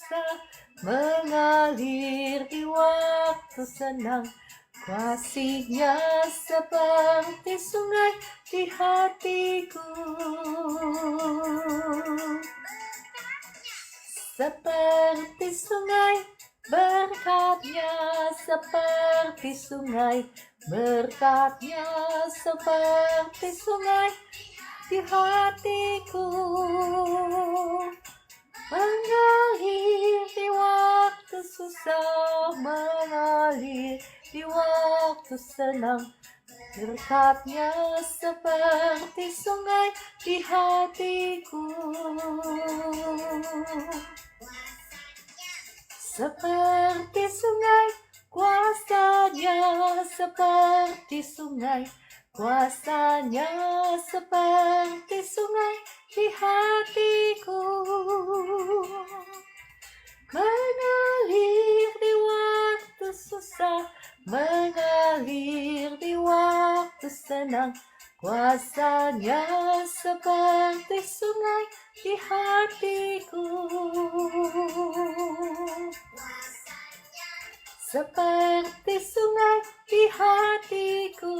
susah, mengalir di waktu senang. Kasihnya seperti sungai di hatiku, seperti sungai, berkatnya seperti sungai, berkatnya seperti sungai di hatiku, mengalir di waktu susah, mengalir di waktu senang. Berkatnya seperti sungai di hatiku, seperti sungai, kuasanya seperti sungai, kuasanya seperti sungai di hatiku, mengalir di waktu susah, mengalir di waktu senang. Kuasanya seperti sungai di hatiku, seperti sungai di hatiku,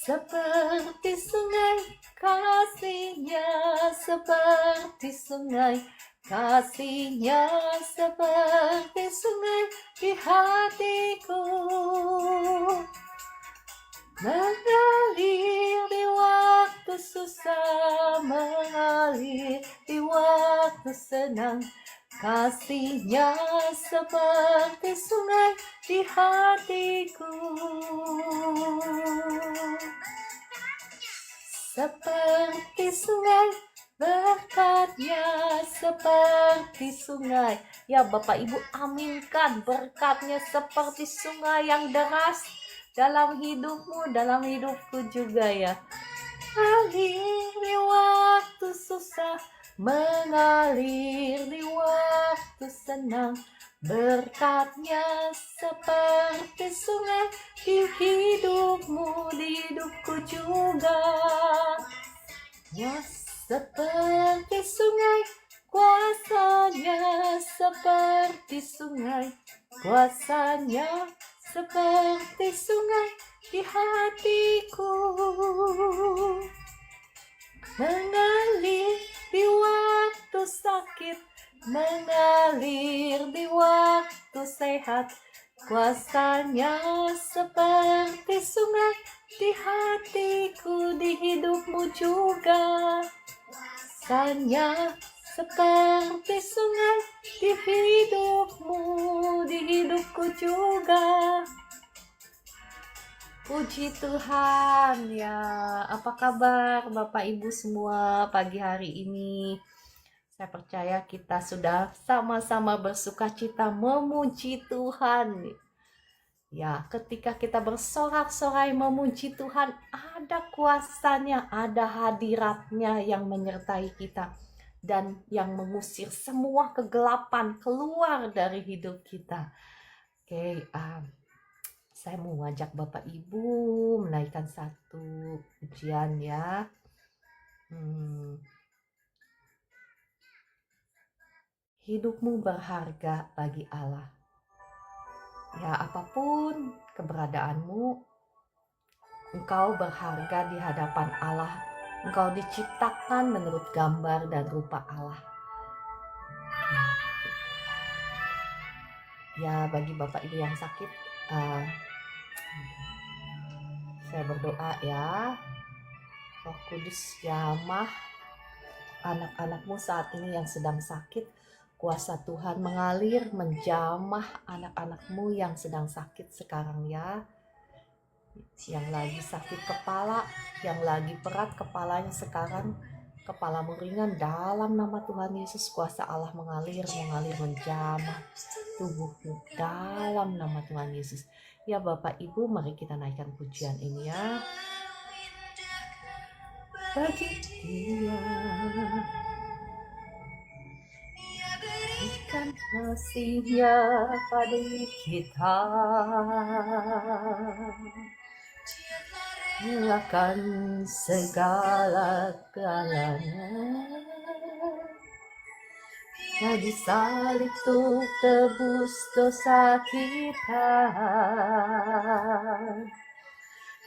seperti sungai, kasihnya seperti sungai, kasihnya seperti sungai di hatiku, mengalir di waktu susah, mengalir di waktu senang. Kasihnya seperti sungai di hatiku, seperti sungai, berkatnya seperti sungai. Ya Bapak Ibu, aminkan berkatnya seperti sungai yang deras dalam hidupmu, dalam hidupku juga ya. Mengalir di waktu susah, mengalir di waktu senang. Berkatnya seperti sungai di hidupmu, di hidupku juga. Ya, seperti sungai, kuasanya seperti sungai, kuasanya seperti sungai di hatiku, mengalir di waktu sakit, mengalir di waktu sehat. Kuasanya seperti sungai di hatiku, di hidupmu juga. Kuasanya seperti sungai di hidupmu, di hidupku juga. Puji Tuhan ya. Apa kabar Bapak Ibu semua pagi hari ini? Saya percaya kita sudah sama-sama bersuka cita memuji Tuhan. Ya, ketika kita bersorak-sorai memuji Tuhan, ada kuasanya, ada hadiratnya yang menyertai kita dan yang mengusir semua kegelapan keluar dari hidup kita. Oke, saya mau ngajak Bapak Ibu menaikkan satu pujian ya. Hidupmu berharga bagi Allah. Ya, apapun keberadaanmu, engkau berharga di hadapan Allah. Engkau diciptakan menurut gambar dan rupa Allah. Ya, bagi Bapak Ibu yang sakit, saya berdoa ya, Roh Kudus jamah anak-anakmu saat ini yang sedang sakit. Kuasa Tuhan mengalir menjamah anak-anakmu yang sedang sakit sekarang ya. Yang lagi sakit kepala, yang lagi berat kepalanya sekarang, kepalamu ringan, dalam nama Tuhan Yesus kuasa Allah mengalir menjamah tubuhmu dalam nama Tuhan Yesus. Ya Bapak Ibu, mari kita naikkan pujian ini ya. Bagi Dia berikan kasih-Nya pada kita. Relakan segala-galanya, bagi salib untuk tebus dosa kita.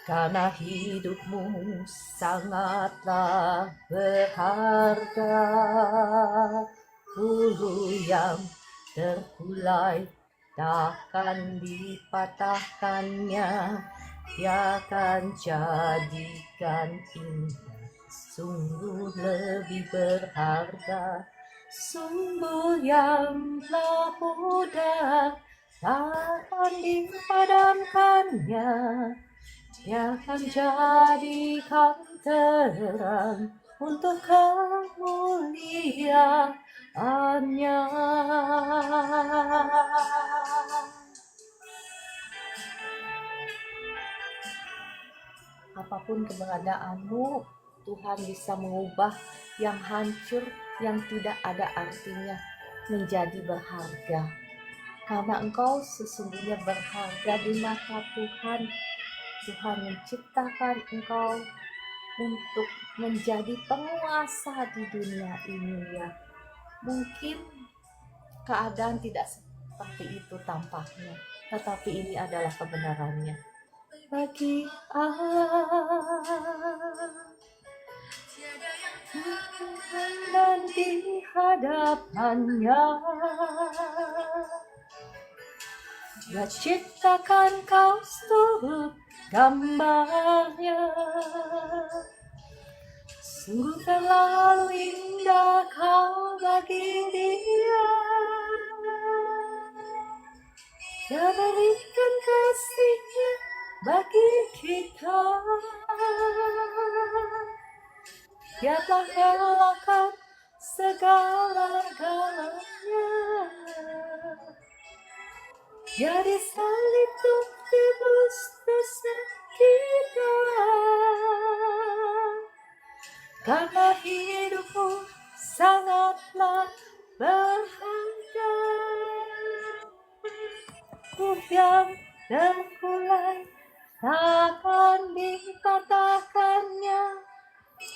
Karena hidupmu sangatlah berharga, bulu yang terkulai takkan dipatahkannya, dia akan jadikan indah, sungguh lebih berharga. Sumber yang telah pudar takkan dipadamkannya, dia akan jadikan terang untuk kemuliaannya. Apapun keberadaanmu, Tuhan bisa mengubah yang hancur, yang tidak ada artinya, menjadi berharga. Karena engkau sesungguhnya berharga di mata Tuhan. Tuhan menciptakan engkau untuk menjadi penguasa di dunia ini, ya. Mungkin keadaan tidak seperti itu tampaknya, tetapi ini adalah kebenarannya. Bagi Allah dan di hadapannya, Dia ciptakan kau seturut gambarnya. Sungguh terlalu indah kau bagi Dia. Dia berikan kasih-Nya bagi kita. Dia telah relakan segala-galanya. Dia disalib untuk tebus dosa kita. Karena hidupmu sangatlah berharga, yang terkulai takkan dipatahkannya,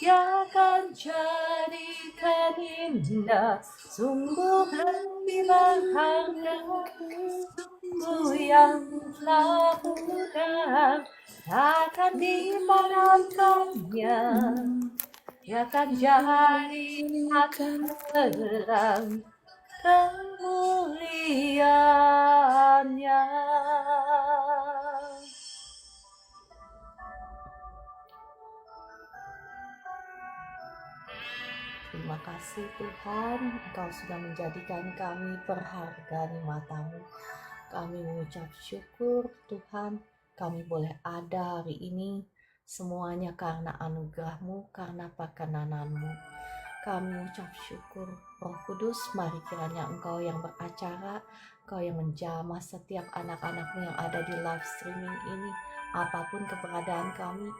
Dia akan jadikan indah, sungguh lebih berharga. Sungguh yang telah pudar takkan dipadamkannya, Dia akan jadikan terang kemuliaannya. Terima kasih Tuhan, Engkau sudah menjadikan kami berharga di mata-Mu. Kami mengucap syukur Tuhan, kami boleh ada hari ini, semuanya karena anugerah-Mu, karena perkenanan-Mu. Kami ucap syukur, Roh Kudus, mari kiranya Engkau yang beracara, Engkau yang menjamah setiap anak-anak-Mu yang ada di live streaming ini. Apapun keberadaan kami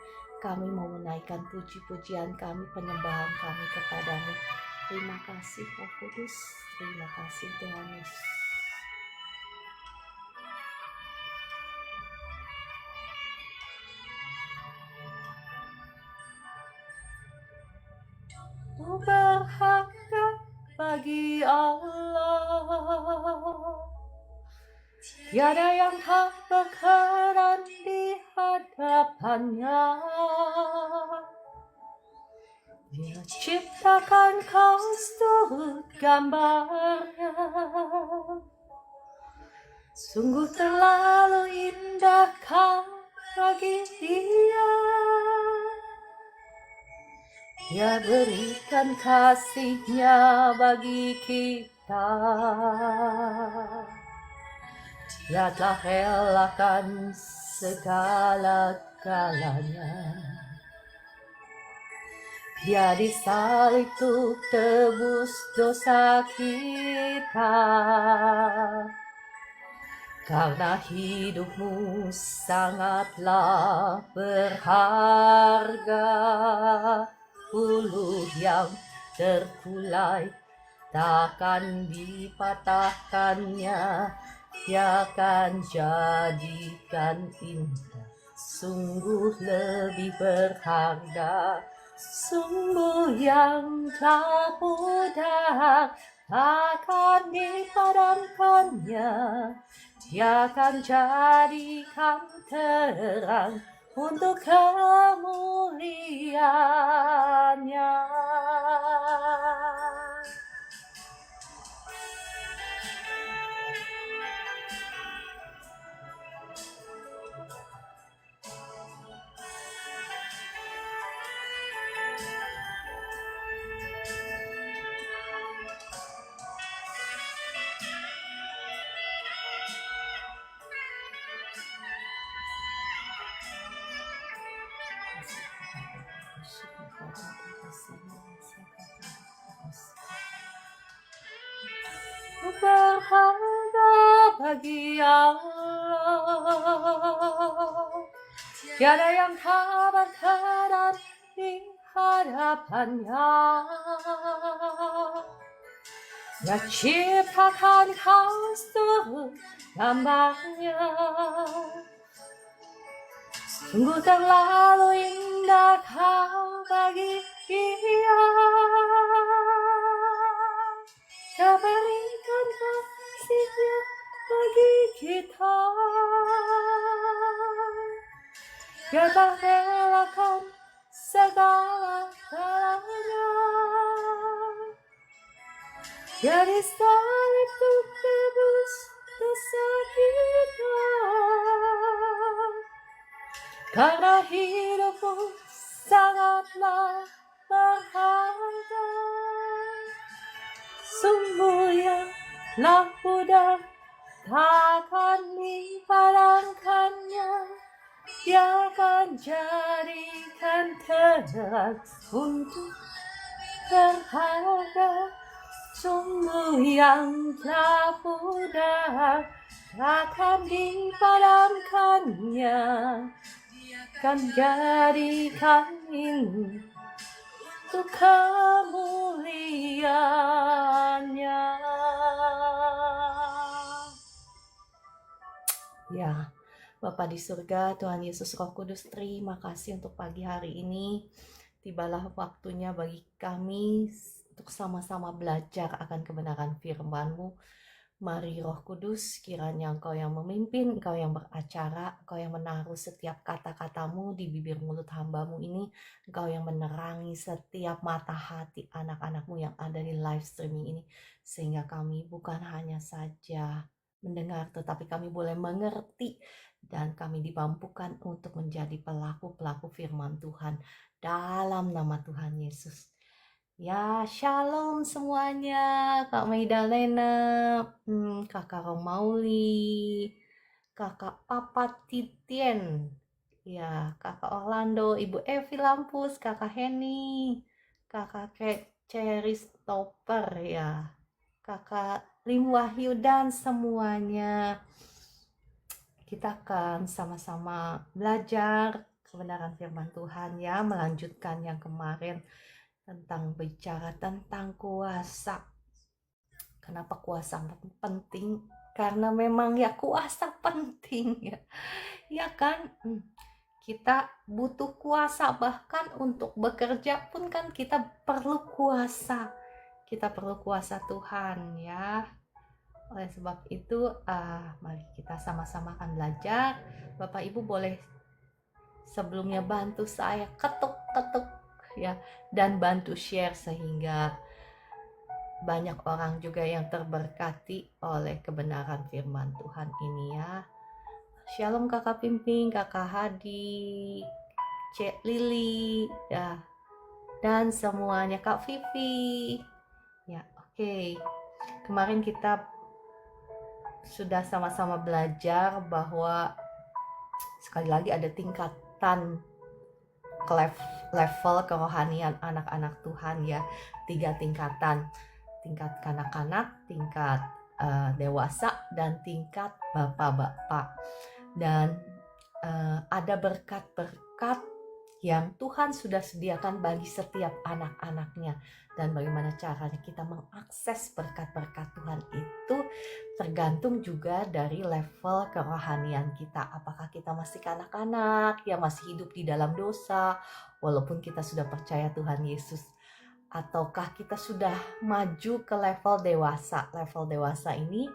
mau menaikkan puji-pujian kami, penyembahan kami kepadamu. Terima kasih Roh Kudus, terima kasih Tuhan Yesus. Berharga bagi Allah, tiada yang tak berkenan di hadapannya. Dia ciptakan kau seturut gambarnya, sungguh terlalu indah kau bagi Dia. Dia berikan kasih-Nya bagi kita. Dia telah relakan segala-galanya. Dia disalib untuk tebus dosa kita. Karena hidupmu sangatlah berharga, bulu yang terkulai takkan dipatahkannya, Dia akan jadikan indah, sungguh lebih berharga. Sumber yang tak pudar akan dipadamkannya, Dia akan jadikan terang untuk kemuliaannya. Berharga bagi Allah, tiada yang tak berkenan di hadapannya. Dia ciptakan kau seluruh gambarnya, sungguh terlalu indah kau bagi Dia. Dia berikan kasih-Nya bagi kita, Dia tak relakan segala-galanya. Dia disalib untuk tebus dosa kita, karena hidupmu sangatlah berharga. Sumber yang tak pudar takkan dipadamkannya, Dia akan jadikan terang untuk berharga. Sumber yang tak pudar takkan dipadamkannya, akan jadikan ini untuk kemuliaannya. Ya, Bapa di surga, Tuhan Yesus Roh Kudus, terima kasih untuk pagi hari ini. Tibalah waktunya bagi kami untuk sama-sama belajar akan kebenaran firman-Mu. Mari Roh Kudus, kiranya Engkau yang memimpin, Engkau yang beracara, Engkau yang menaruh setiap kata-kata-Mu di bibir mulut hamba-Mu ini, Engkau yang menerangi setiap mata hati anak-anak-Mu yang ada di live streaming ini, sehingga kami bukan hanya saja mendengar, tetapi kami boleh mengerti, dan kami dimampukan untuk menjadi pelaku-pelaku firman Tuhan dalam nama Tuhan Yesus. Ya, shalom semuanya, Kak Maidalena, Kakak Romauli, Kakak Papa Titien, ya, Kakak Orlando, Ibu Evi Lampus, Kakak Henny, Kakak Cherry Stopper, ya, Kakak Lim Wahyu, dan semuanya. Kita akan sama-sama belajar kebenaran firman Tuhan, ya, melanjutkan yang kemarin tentang bicara tentang kuasa. Kenapa kuasa penting? Karena memang ya kuasa penting, ya. Ya kan? Kita butuh kuasa, bahkan untuk bekerja pun kan kita perlu kuasa. Kita perlu kuasa Tuhan, ya. Oleh sebab itu, mari kita sama-sama akan belajar. Bapak Ibu boleh sebelumnya bantu saya ketuk-ketuk, ya, dan bantu share sehingga banyak orang juga yang terberkati oleh kebenaran firman Tuhan ini, ya. Shalom Kakak Pimping, Kakak Hadi, Cek Lili, ya, dan semuanya, Kak Vivi. Ya, oke. Kemarin kita sudah sama-sama belajar bahwa sekali lagi ada tingkatan level kerohanian anak-anak Tuhan, ya. 3 tingkatan. Tingkat kanak-kanak, tingkat dewasa, dan tingkat bapak-bapak. Dan ada berkat-berkat yang Tuhan sudah sediakan bagi setiap anak-anaknya. Dan bagaimana caranya kita mengakses berkat-berkat Tuhan itu tergantung juga dari level kerohanian kita. Apakah kita masih kanak-kanak yang masih hidup di dalam dosa walaupun kita sudah percaya Tuhan Yesus, ataukah kita sudah maju ke level dewasa. Level dewasa ini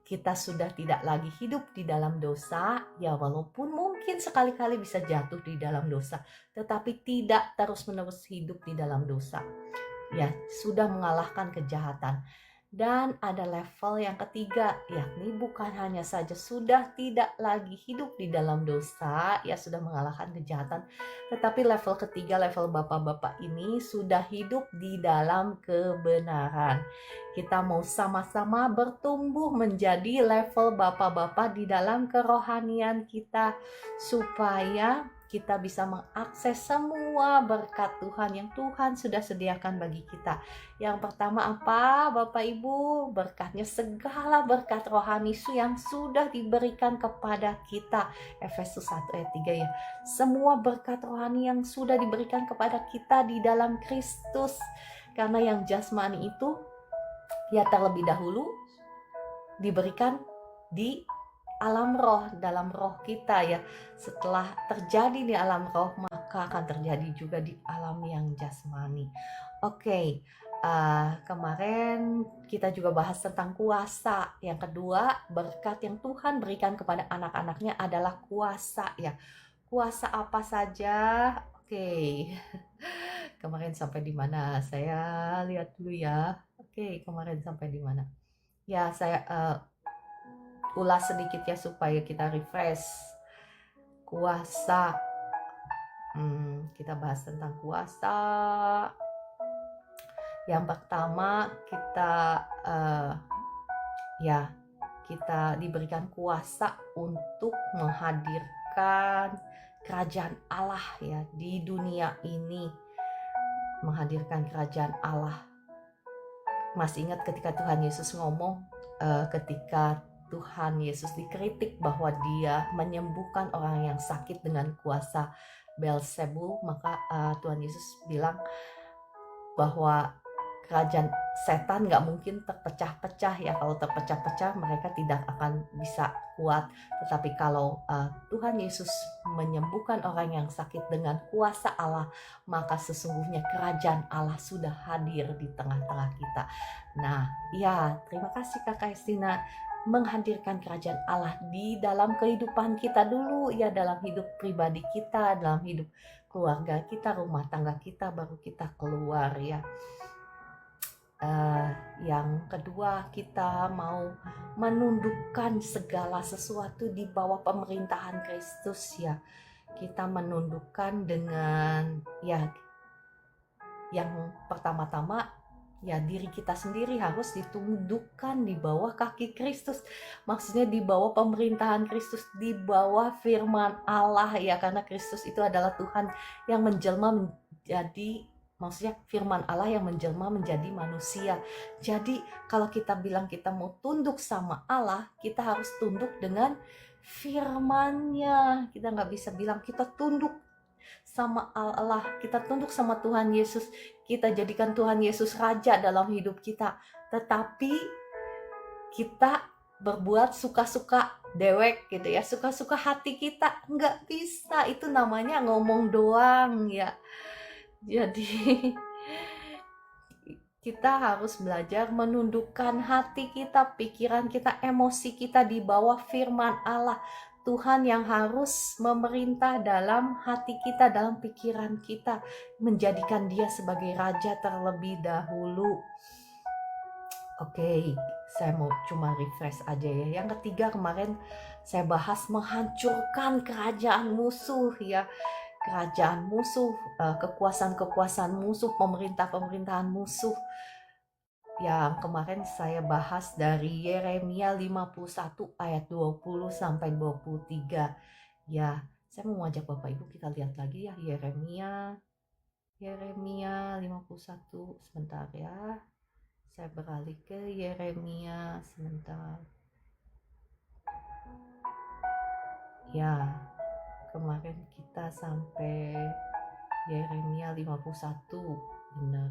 kita sudah tidak lagi hidup di dalam dosa, ya walaupun mungkin sekali-kali bisa jatuh di dalam dosa, tetapi tidak terus-menerus hidup di dalam dosa. Ya, sudah mengalahkan kejahatan. Dan ada level yang ketiga, yakni bukan hanya saja sudah tidak lagi hidup di dalam dosa, ya sudah mengalahkan kejahatan, tetapi level ketiga, level bapak-bapak ini sudah hidup di dalam kebenaran. Kita mau sama-sama bertumbuh menjadi level bapak-bapak di dalam kerohanian kita, supaya kita bisa mengakses semua berkat Tuhan yang Tuhan sudah sediakan bagi kita. Yang pertama apa, Bapak Ibu? Berkatnya segala berkat rohani yang sudah diberikan kepada kita. Efesus 1 ayat 3 ya. Semua berkat rohani yang sudah diberikan kepada kita di dalam Kristus. Karena yang jasmani itu ya terlebih dahulu diberikan di alam roh, dalam roh kita ya. Setelah terjadi di alam roh, maka akan terjadi juga di alam yang jasmani. Oke, kemarin kita juga bahas tentang kuasa. Yang kedua, berkat yang Tuhan berikan kepada anak-anaknya adalah kuasa ya. Kuasa apa saja? Oke. Kemarin sampai di mana? Saya lihat dulu ya. Oke, kemarin sampai di mana? Ya, saya ulas sedikit ya supaya kita refresh. Kuasa, kita bahas tentang kuasa. Yang pertama kita diberikan kuasa untuk menghadirkan kerajaan Allah ya di dunia ini, menghadirkan kerajaan Allah. Masih ingat ketika Tuhan Yesus ngomong, ketika Tuhan Yesus dikritik bahwa dia menyembuhkan orang yang sakit dengan kuasa Beelzebul, maka Tuhan Yesus bilang bahwa kerajaan setan gak mungkin terpecah-pecah ya. Kalau terpecah-pecah mereka tidak akan bisa kuat. Tetapi kalau Tuhan Yesus menyembuhkan orang yang sakit dengan kuasa Allah, maka sesungguhnya kerajaan Allah sudah hadir di tengah-tengah kita. Nah ya, terima kasih Kakak Estina menghadirkan kerajaan Allah di dalam kehidupan kita dulu ya, dalam hidup pribadi kita, dalam hidup keluarga kita, rumah tangga kita, baru kita keluar ya. Yang kedua, kita mau menundukkan segala sesuatu di bawah pemerintahan Kristus ya. Kita menundukkan dengan ya, yang pertama-tama ya, diri kita sendiri harus ditundukkan di bawah kaki Kristus. Maksudnya di bawah pemerintahan Kristus, di bawah firman Allah ya, karena Kristus itu adalah Tuhan yang menjelma menjadi, maksudnya firman Allah yang menjelma menjadi manusia. Jadi kalau kita bilang kita mau tunduk sama Allah, kita harus tunduk dengan firman-Nya. Kita nggak bisa bilang kita tunduk sama Allah, kita tunduk sama Tuhan Yesus, kita jadikan Tuhan Yesus raja dalam hidup kita, tetapi kita berbuat suka-suka dewek gitu ya, suka-suka hati kita. Nggak bisa, itu namanya ngomong doang ya. Jadi kita harus belajar menundukkan hati kita, pikiran kita, emosi kita di bawah firman Allah. Tuhan yang harus memerintah dalam hati kita, dalam pikiran kita, menjadikan dia sebagai raja terlebih dahulu. Oke, saya mau cuma refresh aja ya. Yang ketiga, kemarin saya bahas menghancurkan kerajaan musuh ya. Kerajaan musuh, kekuasaan-kekuasaan musuh, pemerintahan musuh. Yang kemarin saya bahas dari Yeremia 51 ayat 20 sampai 23. Ya, saya mau ngajak Bapak Ibu kita lihat lagi ya, Yeremia 51. Sebentar ya. Saya beralih ke Yeremia sebentar. Ya, kemarin kita sampai Yeremia 51, benar.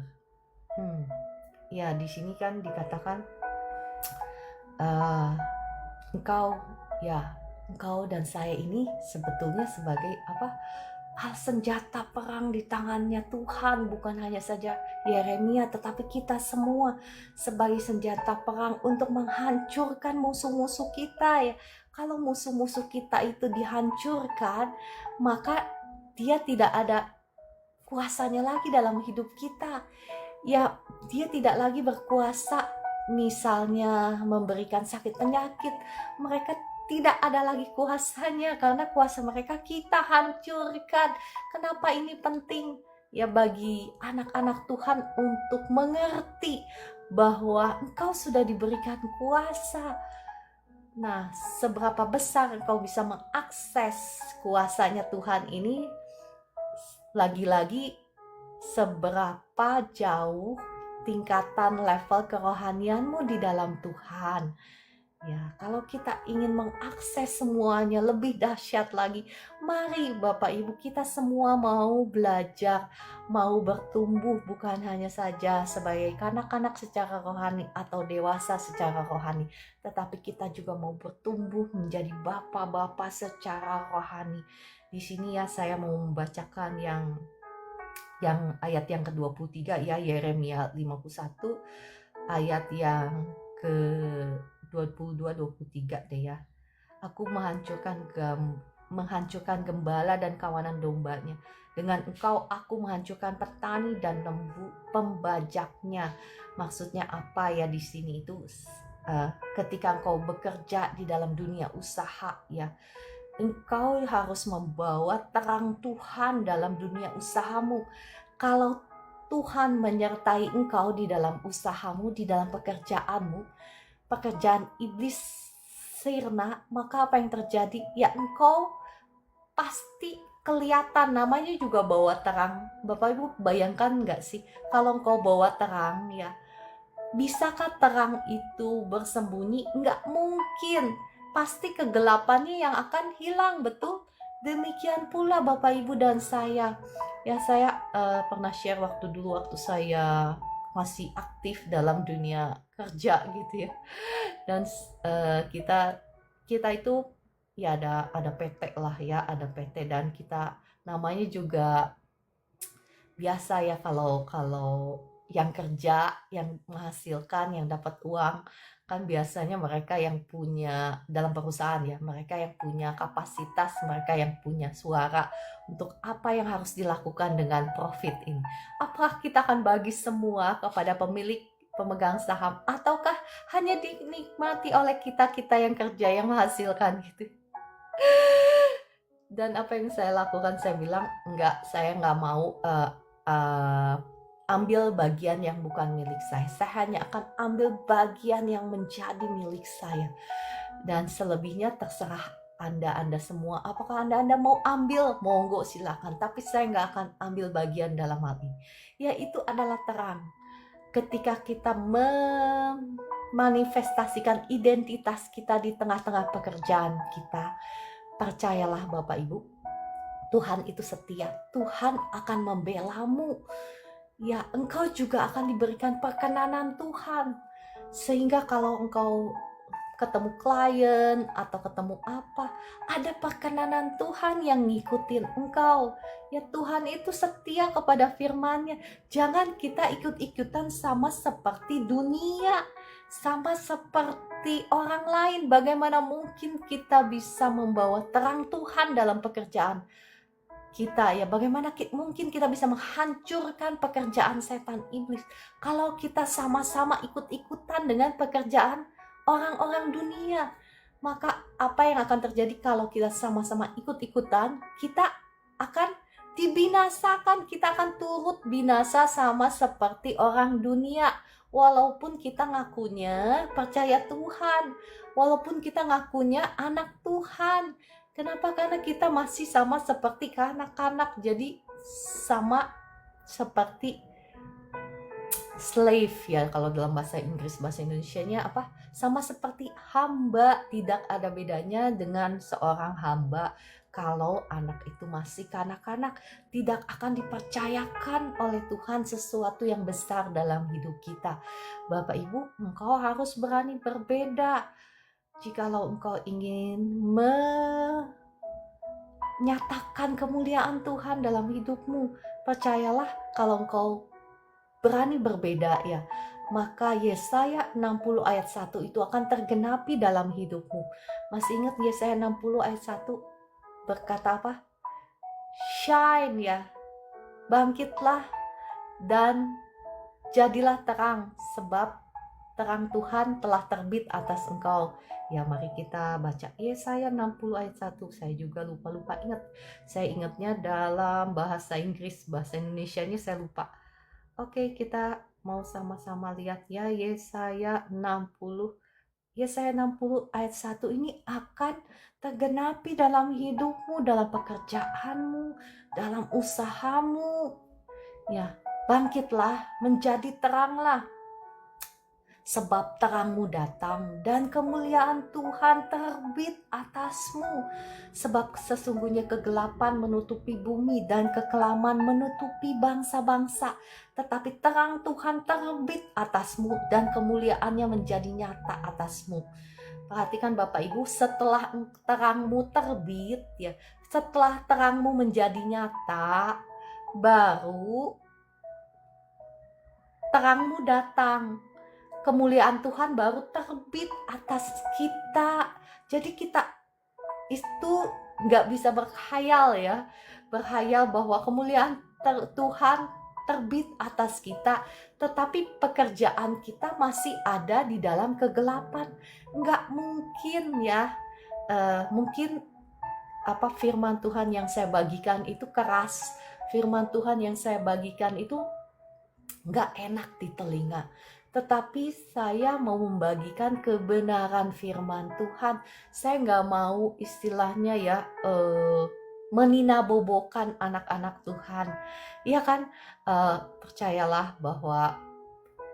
Ya di sini kan dikatakan engkau dan saya ini sebetulnya sebagai senjata perang di tangannya Tuhan. Bukan hanya saja Yeremia, tetapi kita semua sebagai senjata perang untuk menghancurkan musuh-musuh kita ya. Kalau musuh-musuh kita itu dihancurkan, maka dia tidak ada kuasanya lagi dalam hidup kita. Ya, dia tidak lagi berkuasa misalnya memberikan sakit penyakit. Mereka tidak ada lagi kuasanya karena kuasa mereka kita hancurkan. Kenapa ini penting? Ya bagi anak-anak Tuhan untuk mengerti bahwa engkau sudah diberikan kuasa. Nah, seberapa besar engkau bisa mengakses kuasanya Tuhan ini, lagi-lagi seberapa jauh tingkatan level kerohanianmu di dalam Tuhan. Ya, kalau kita ingin mengakses semuanya lebih dahsyat lagi, mari Bapak Ibu kita semua mau belajar, mau bertumbuh bukan hanya saja sebagai kanak-kanak secara rohani atau dewasa secara rohani, tetapi kita juga mau bertumbuh menjadi bapak-bapak secara rohani. Di sini ya saya mau membacakan yang ayat yang ke-23 ya, Yeremia 51 ayat yang ke-22-23 deh ya. Aku menghancurkan gembala dan kawanan dombanya. Dengan engkau aku menghancurkan petani dan lembu pembajaknya. Maksudnya apa ya di sini itu ketika engkau bekerja di dalam dunia usaha ya, engkau harus membawa terang Tuhan dalam dunia usahamu. Kalau Tuhan menyertai engkau di dalam usahamu, di dalam pekerjaanmu, pekerjaan iblis sirna, maka apa yang terjadi? Ya engkau pasti kelihatan, namanya juga bawa terang. Bapak Ibu bayangkan gak sih kalau engkau bawa terang ya, bisakah terang itu bersembunyi? Nggak mungkin. Pasti kegelapannya yang akan hilang, betul? Demikian pula Bapak Ibu dan saya. Ya saya pernah share waktu saya masih aktif dalam dunia kerja gitu ya. Dan kita itu ya ada PT lah ya, ada PT dan kita namanya juga biasa ya, kalau yang kerja, yang menghasilkan, yang dapat uang kan biasanya mereka yang punya dalam perusahaan ya, mereka yang punya kapasitas, mereka yang punya suara untuk apa yang harus dilakukan dengan profit ini. Apakah kita akan bagi semua kepada pemegang saham, ataukah hanya dinikmati oleh kita yang kerja, yang menghasilkan gitu? Dan apa yang saya lakukan, saya bilang enggak, saya nggak mau ambil bagian yang bukan milik saya. Saya hanya akan ambil bagian yang menjadi milik saya. Dan selebihnya terserah Anda semua. Apakah Anda mau ambil? Monggo silakan. Tapi saya nggak akan ambil bagian dalam hal ini. Ya itu adalah terang. Ketika kita memanifestasikan identitas kita di tengah-tengah pekerjaan kita, percayalah Bapak Ibu, Tuhan itu setia. Tuhan akan membelamu. Ya, engkau juga akan diberikan perkenanan Tuhan. Sehingga kalau engkau ketemu klien atau ketemu apa, ada perkenanan Tuhan yang ngikutin engkau. Ya Tuhan itu setia kepada firman-Nya. Jangan kita ikut-ikutan sama seperti dunia, sama seperti orang lain. Bagaimana mungkin kita bisa membawa terang Tuhan dalam pekerjaan kita ya? Bagaimana mungkin kita bisa menghancurkan pekerjaan setan iblis kalau kita sama-sama ikut-ikutan dengan pekerjaan orang-orang dunia? Maka apa yang akan terjadi kalau kita sama-sama ikut-ikutan? Kita akan dibinasakan, kita akan turut binasa sama seperti orang dunia. Walaupun kita ngakunya percaya Tuhan, walaupun kita ngakunya anak Tuhan. Kenapa? Karena kita masih sama seperti kanak-kanak, jadi sama seperti slave ya, kalau dalam bahasa Inggris, bahasa Indonesianya apa? Sama seperti hamba, tidak ada bedanya dengan seorang hamba. kalau anak itu masih kanak-kanak, tidak akan dipercayakan oleh Tuhan sesuatu yang besar dalam hidup kita. Bapak Ibu, engkau harus berani berbeda. Jikalau engkau ingin menyatakan kemuliaan Tuhan dalam hidupmu, percayalah kalau engkau berani berbeda ya, maka Yesaya 60 ayat 1 itu akan tergenapi dalam hidupmu. Masih ingat Yesaya 60 ayat 1 berkata apa? Shine ya, bangkitlah dan jadilah terang, sebab terang Tuhan telah terbit atas engkau. Ya, mari kita baca Yesaya 60 ayat 1. Saya juga lupa ingat. Saya ingatnya dalam bahasa Inggris, bahasa Indonesianya saya lupa. Oke, kita mau sama-sama lihat ya Yesaya 60. Yesaya 60 ayat 1 ini akan tergenapi dalam hidupmu, dalam pekerjaanmu, dalam usahamu. Ya, bangkitlah, menjadi teranglah. Sebab terangmu datang dan kemuliaan Tuhan terbit atasmu. Sebab sesungguhnya kegelapan menutupi bumi dan kekelaman menutupi bangsa-bangsa. Tetapi terang Tuhan terbit atasmu dan kemuliaannya menjadi nyata atasmu. Perhatikan Bapak Ibu, setelah terangmu terbit ya, setelah terangmu menjadi nyata, baru terangmu datang. Kemuliaan Tuhan baru terbit atas kita. Jadi kita itu nggak bisa berkhayal ya, berkhayal bahwa kemuliaan Tuhan terbit atas kita, tetapi pekerjaan kita masih ada di dalam kegelapan. Nggak mungkin ya, mungkin firman Tuhan yang saya bagikan itu keras, firman Tuhan yang saya bagikan itu nggak enak di telinga. Tetapi saya mau membagikan kebenaran firman Tuhan. Saya nggak mau istilahnya ya meninabobokan anak-anak Tuhan. Iya kan? Percayalah bahwa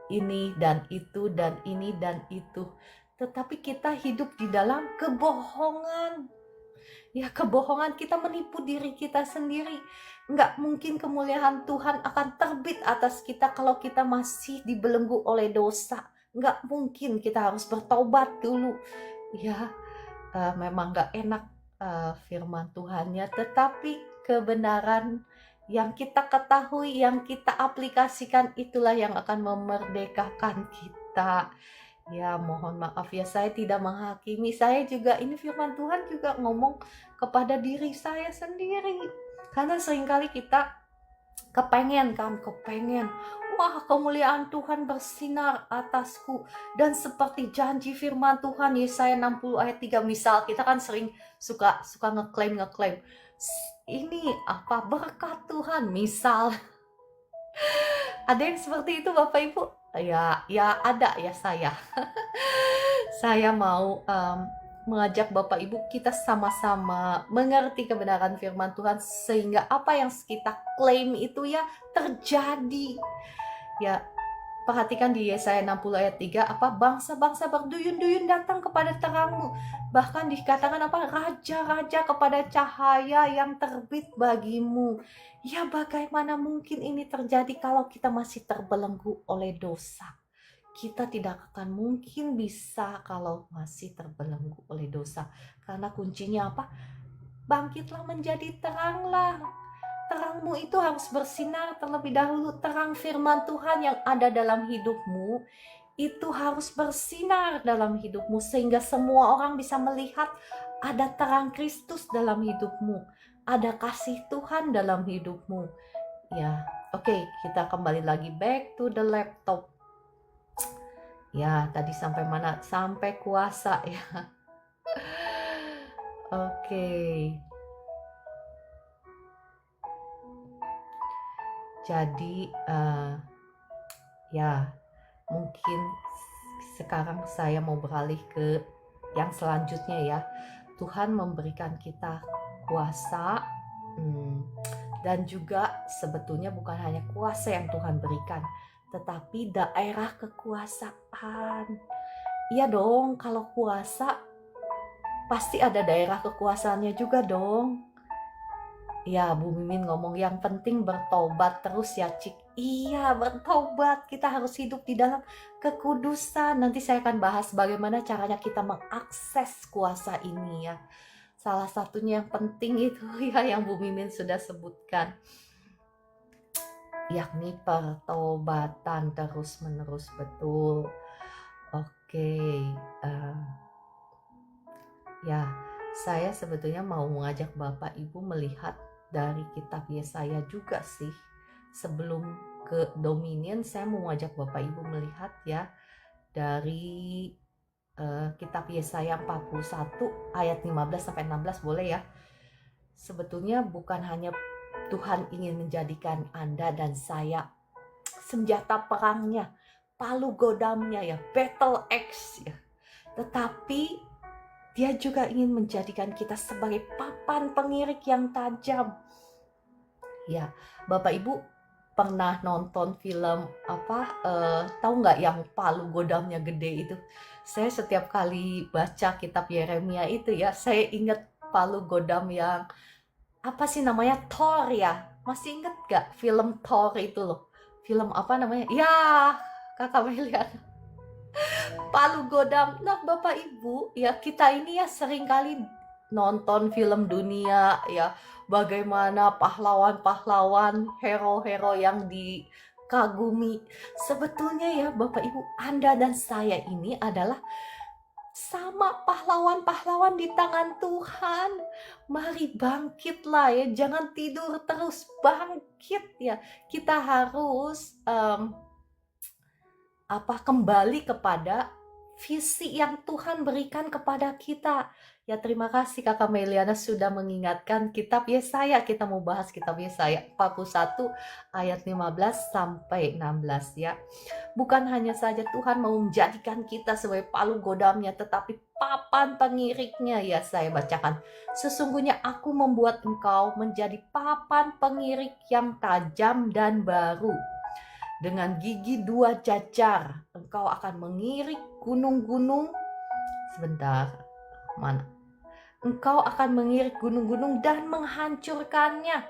ini dan itu dan ini dan itu. Tetapi kita hidup di dalam kebohongan. Ya, kebohongan, kita menipu diri kita sendiri. Nggak mungkin kemuliaan Tuhan akan terbit atas kita kalau kita masih dibelenggu oleh dosa. Nggak mungkin, kita harus bertobat dulu. Ya, memang nggak enak firman Tuhannya, tetapi kebenaran yang kita ketahui, yang kita aplikasikan, itulah yang akan memerdekakan kita. Ya, mohon maaf ya, saya tidak menghakimi. Saya juga, ini firman Tuhan juga ngomong kepada diri saya sendiri. Karena seringkali kita kepengen, wah, kemuliaan Tuhan bersinar atasku. Dan seperti janji firman Tuhan Yesaya 60 ayat 3, misal kita kan sering suka ngeklaim. Ini berkat Tuhan, misal. Ada yang seperti itu Bapak Ibu? Ya ada ya saya. Saya mau mengajak Bapak Ibu kita sama-sama mengerti kebenaran firman Tuhan sehingga apa yang kita klaim itu ya terjadi. Ya, perhatikan di Yesaya 60 ayat 3, bangsa-bangsa berduyun-duyun datang kepada terangmu. Bahkan dikatakan raja-raja kepada cahaya yang terbit bagimu. Ya, bagaimana mungkin ini terjadi kalau kita masih terbelenggu oleh dosa? Kita tidak akan mungkin bisa kalau masih terbelenggu oleh dosa. Karena kuncinya bangkitlah, menjadi teranglah. Terangmu itu harus bersinar terlebih dahulu. Terang firman Tuhan yang ada dalam hidupmu itu harus bersinar dalam hidupmu sehingga semua orang bisa melihat ada terang Kristus dalam hidupmu, ada kasih Tuhan dalam hidupmu. Ya, oke, kita kembali lagi back to the laptop. Ya, tadi sampai mana? Sampai kuasa ya. Oke. Jadi ya, mungkin sekarang saya mau beralih ke yang selanjutnya ya. Tuhan memberikan kita kuasa, dan juga sebetulnya bukan hanya kuasa yang Tuhan berikan, tetapi daerah kekuasaan. Iya dong, kalau kuasa pasti ada daerah kekuasaannya juga dong. Ya, Bu Mimin ngomong yang penting bertobat terus ya, Cik. Iya, bertobat. Kita harus hidup di dalam kekudusan. Nanti saya akan bahas bagaimana caranya kita mengakses kuasa ini ya. Salah satunya yang penting itu ya yang Bu Mimin sudah sebutkan, yakni pertobatan terus-menerus. Betul. Oke, eh, ya, saya sebetulnya mau mengajak Bapak Ibu melihat dari kitab Yesaya juga sih. Sebelum ke Dominion, saya mau mengajak Bapak Ibu melihat ya dari kitab Yesaya 41 ayat 15 sampai 16, boleh ya. Sebetulnya bukan hanya Tuhan ingin menjadikan Anda dan saya senjata perangnya, palu godamnya ya, battle axe ya. Tetapi Dia juga ingin menjadikan kita sebagai papan pengirik yang tajam. Ya, Bapak Ibu pernah nonton film tahu nggak yang palu godamnya gede itu? Saya setiap kali baca kitab Yeremia itu ya, saya ingat palu godam yang apa sih namanya, Thor ya. Masih inget nggak film Thor itu loh? Film apa namanya? Ya, Kakak Melian. Palu godam. Nah, Bapak Ibu, ya kita ini ya sering kali nonton film dunia ya, bagaimana pahlawan-pahlawan, hero-hero yang dikagumi. Sebetulnya ya Bapak Ibu, Anda dan saya ini adalah sama pahlawan-pahlawan di tangan Tuhan. Mari bangkitlah ya, jangan tidur terus, bangkit ya. Kita harus kembali kepada visi yang Tuhan berikan kepada kita. Ya, terima kasih Kakak Meliana sudah mengingatkan kitab Yesaya. Kita mau bahas kitab Yesaya 41 ayat 15 sampai 16 ya. Bukan hanya saja Tuhan mau menjadikan kita sebagai palu godamnya, tetapi papan pengiriknya ya, saya bacakan. Sesungguhnya aku membuat engkau menjadi papan pengirik yang tajam dan baru. Dengan gigi dua jajar, engkau akan mengirik gunung-gunung. Sebentar, mana? Engkau akan mengirik gunung-gunung dan menghancurkannya.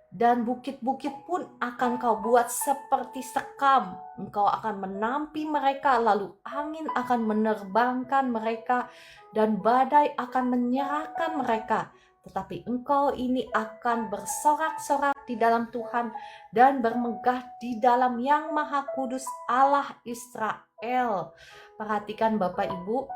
Dan bukit-bukit pun akan kau buat seperti sekam. Engkau akan menampi mereka, lalu angin akan menerbangkan mereka, dan badai akan menyerahkan mereka. Tetapi engkau ini akan bersorak-sorak di dalam Tuhan dan bermegah di dalam Yang Maha Kudus Allah Israel. Perhatikan Bapak Ibu,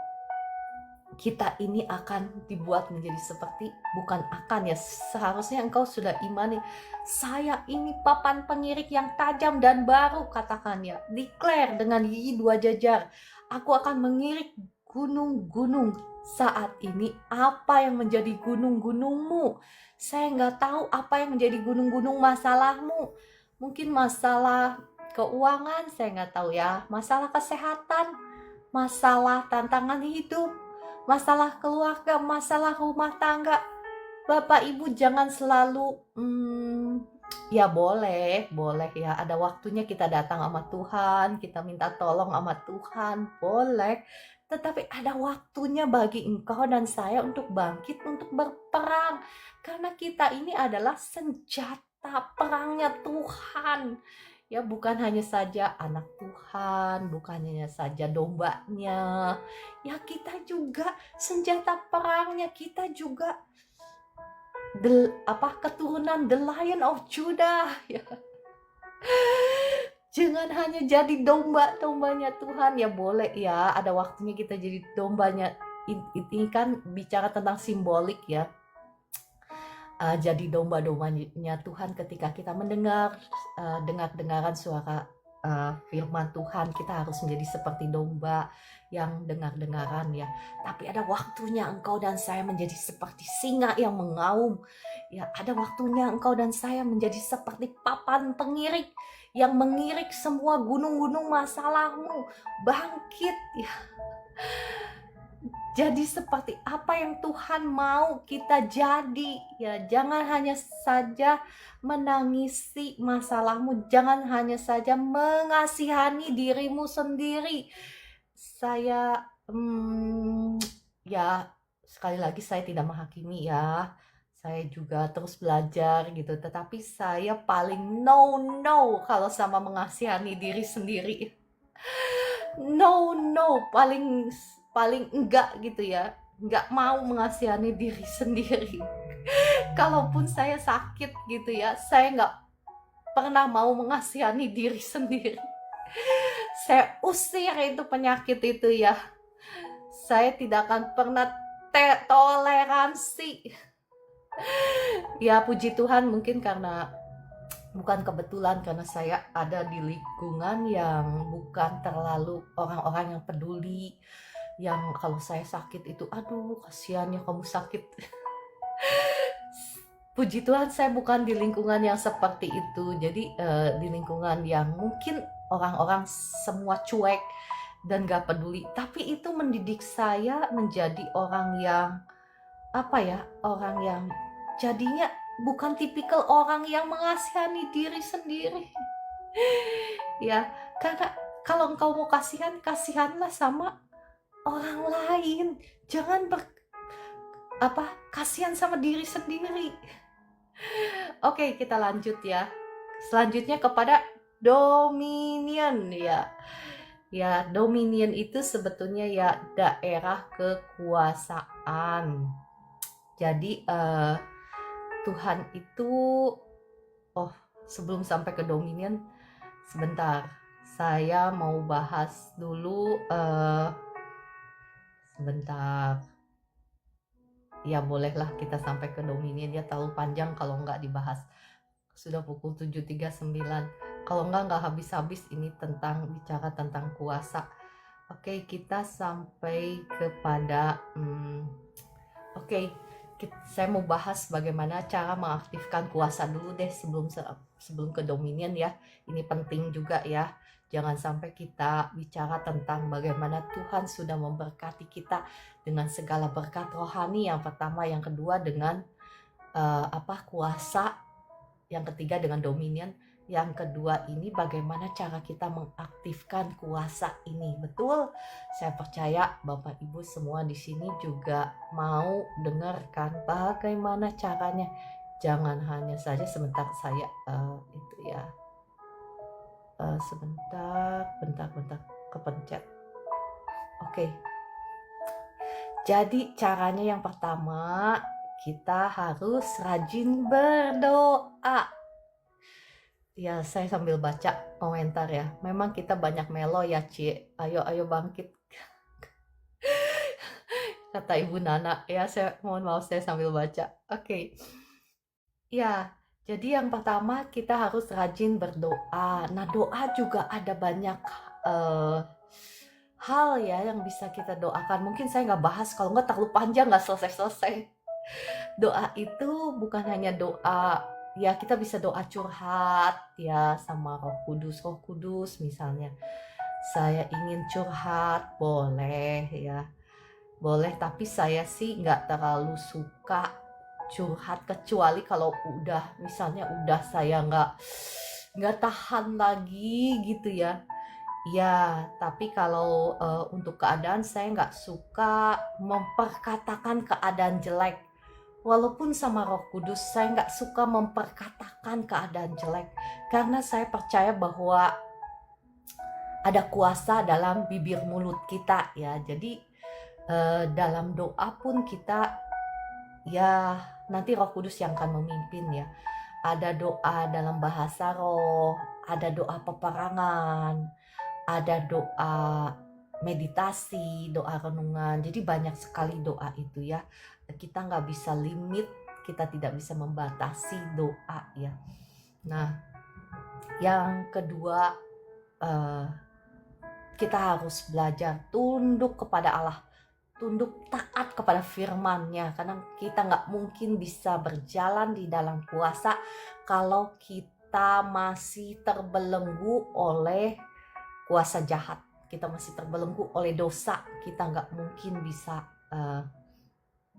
kita ini akan dibuat menjadi seperti, bukan akan ya, seharusnya engkau sudah imani, saya ini papan pengirik yang tajam dan baru, katakan ya, declare dengan gigi dua jajar, aku akan mengirik gunung-gunung. Saat ini apa yang menjadi gunung-gunungmu? Saya nggak tahu apa yang menjadi gunung-gunung masalahmu. Mungkin masalah keuangan, saya nggak tahu ya, masalah kesehatan, masalah tantangan hidup, masalah keluarga, masalah rumah tangga. Bapak Ibu jangan selalu ya boleh ya, ada waktunya kita datang sama Tuhan, kita minta tolong sama Tuhan, boleh. Tetapi ada waktunya bagi engkau dan saya untuk bangkit, untuk berperang. Karena kita ini adalah senjata perangnya Tuhan. Ya, bukan hanya saja anak Tuhan, bukan hanya saja dombanya. Ya, kita juga senjata perangnya, kita juga keturunan the Lion of Judah ya. Jangan hanya jadi domba-dombanya Tuhan ya, boleh ya, ada waktunya kita jadi dombanya. Ini kan bicara tentang simbolik ya. Jadi domba-dombanya Tuhan ketika kita mendengar dengar-dengaran suara firman Tuhan, kita harus menjadi seperti domba yang dengar-dengaran ya. Tapi ada waktunya engkau dan saya menjadi seperti singa yang mengaum. Ya, ada waktunya engkau dan saya menjadi seperti papan pengirik yang mengirik semua gunung-gunung masalahmu. Bangkit ya. Jadi seperti apa yang Tuhan mau kita jadi ya, jangan hanya saja menangisi masalahmu, jangan hanya saja mengasihani dirimu sendiri. Saya ya sekali lagi saya tidak menghakimi ya, Saya juga terus belajar gitu, tetapi saya paling no kalau sama mengasihani diri sendiri. No, paling paling enggak gitu ya. Enggak mau mengasihani diri sendiri. Kalaupun saya sakit gitu ya, saya enggak pernah mau mengasihani diri sendiri. Saya usir itu penyakit itu ya. Saya tidak akan pernah toleransi. Ya puji Tuhan, mungkin karena bukan kebetulan, karena saya ada di lingkungan yang bukan terlalu orang-orang yang peduli, yang kalau saya sakit itu aduh kasihan ya kamu sakit. Puji Tuhan saya bukan di lingkungan yang seperti itu. Jadi di lingkungan yang mungkin orang-orang semua cuek dan gak peduli, tapi itu mendidik saya menjadi orang yang apa ya, orang yang jadinya bukan tipikal orang yang mengasihani diri sendiri. Ya, karena kalau engkau mau kasihan, kasihanlah sama orang lain. Jangan kasihan sama diri sendiri. Oke, kita lanjut ya. Selanjutnya kepada dominion ya. Ya, dominion itu sebetulnya ya daerah kekuasaan. Jadi Tuhan itu, sebelum sampai ke dominion, sebentar, saya mau bahas dulu, sebentar. Ya bolehlah kita sampai ke dominion ya, terlalu panjang kalau nggak dibahas. Sudah pukul 7.39. Kalau nggak habis-habis ini bicara tentang kuasa. Oke, kita sampai kepada saya mau bahas bagaimana cara mengaktifkan kuasa dulu deh sebelum ke dominion ya. Ini penting juga ya. Jangan sampai kita bicara tentang bagaimana Tuhan sudah memberkati kita dengan segala berkat rohani, yang pertama, yang kedua dengan kuasa, yang ketiga dengan dominion, yang kedua ini bagaimana cara kita mengaktifkan kuasa ini. Betul, saya percaya Bapak Ibu semua di sini juga mau dengarkan bagaimana caranya. Jangan hanya saja sebentar, saya bentar kepencet. Oke. Jadi caranya yang pertama, kita harus rajin berdoa. Ya, saya sambil baca komentar ya. Memang kita banyak melo ya, Cie. Ayo bangkit. Kata Ibu Nana. Ya, saya mohon maaf, saya sambil baca. Oke. Ya, jadi yang pertama kita harus rajin berdoa. Nah, doa juga ada banyak hal ya yang bisa kita doakan. Mungkin saya nggak bahas, kalau nggak terlalu panjang, nggak selesai-selesai. Doa itu bukan hanya doa, ya kita bisa doa curhat ya sama Roh Kudus misalnya. Saya ingin curhat, boleh ya. Boleh, tapi saya sih nggak terlalu suka curhat, kecuali kalau udah saya nggak tahan lagi gitu ya. Ya, tapi kalau untuk keadaan, saya nggak suka memperkatakan keadaan jelek. Walaupun sama Roh Kudus, saya nggak suka memperkatakan keadaan jelek. Karena saya percaya bahwa ada kuasa dalam bibir mulut kita ya. Jadi dalam doa pun kita, ya nanti Roh Kudus yang akan memimpin ya. Ada doa dalam bahasa roh, ada doa peperangan, ada doa meditasi, doa renungan. Jadi banyak sekali doa itu ya. Kita nggak bisa limit, kita tidak bisa membatasi doa ya. Nah, yang kedua, kita harus belajar tunduk kepada Allah, tunduk taat kepada firman-Nya, karena kita nggak mungkin bisa berjalan di dalam kuasa kalau kita masih terbelenggu oleh kuasa jahat, kita masih terbelenggu oleh dosa. Kita nggak mungkin bisa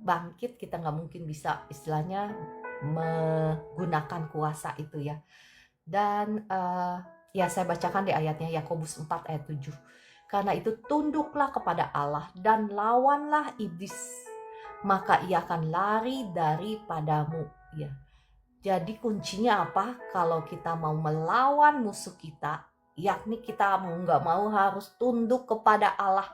bangkit, kita nggak mungkin bisa istilahnya menggunakan kuasa itu ya. Dan ya saya bacakan di ayatnya, Yakobus 4 ayat 7. Karena itu tunduklah kepada Allah dan lawanlah iblis, maka ia akan lari daripadamu. Ya. Jadi kuncinya apa? Kalau kita mau melawan musuh kita, yakni kita mau nggak mau harus tunduk kepada Allah.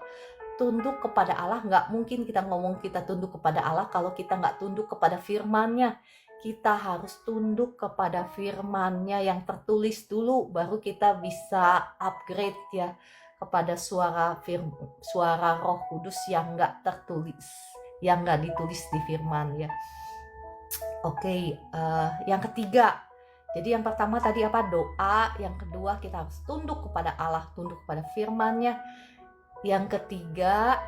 Tunduk kepada Allah, nggak mungkin kita ngomong kita tunduk kepada Allah kalau kita nggak tunduk kepada firman-Nya. Kita harus tunduk kepada firman-Nya yang tertulis dulu, baru kita bisa upgrade ya kepada suara Roh Kudus yang nggak tertulis, yang nggak ditulis di firman ya. Oke, yang ketiga. Jadi yang pertama tadi apa? Doa. Yang kedua kita harus tunduk kepada Allah, tunduk kepada firman-Nya. Yang ketiga,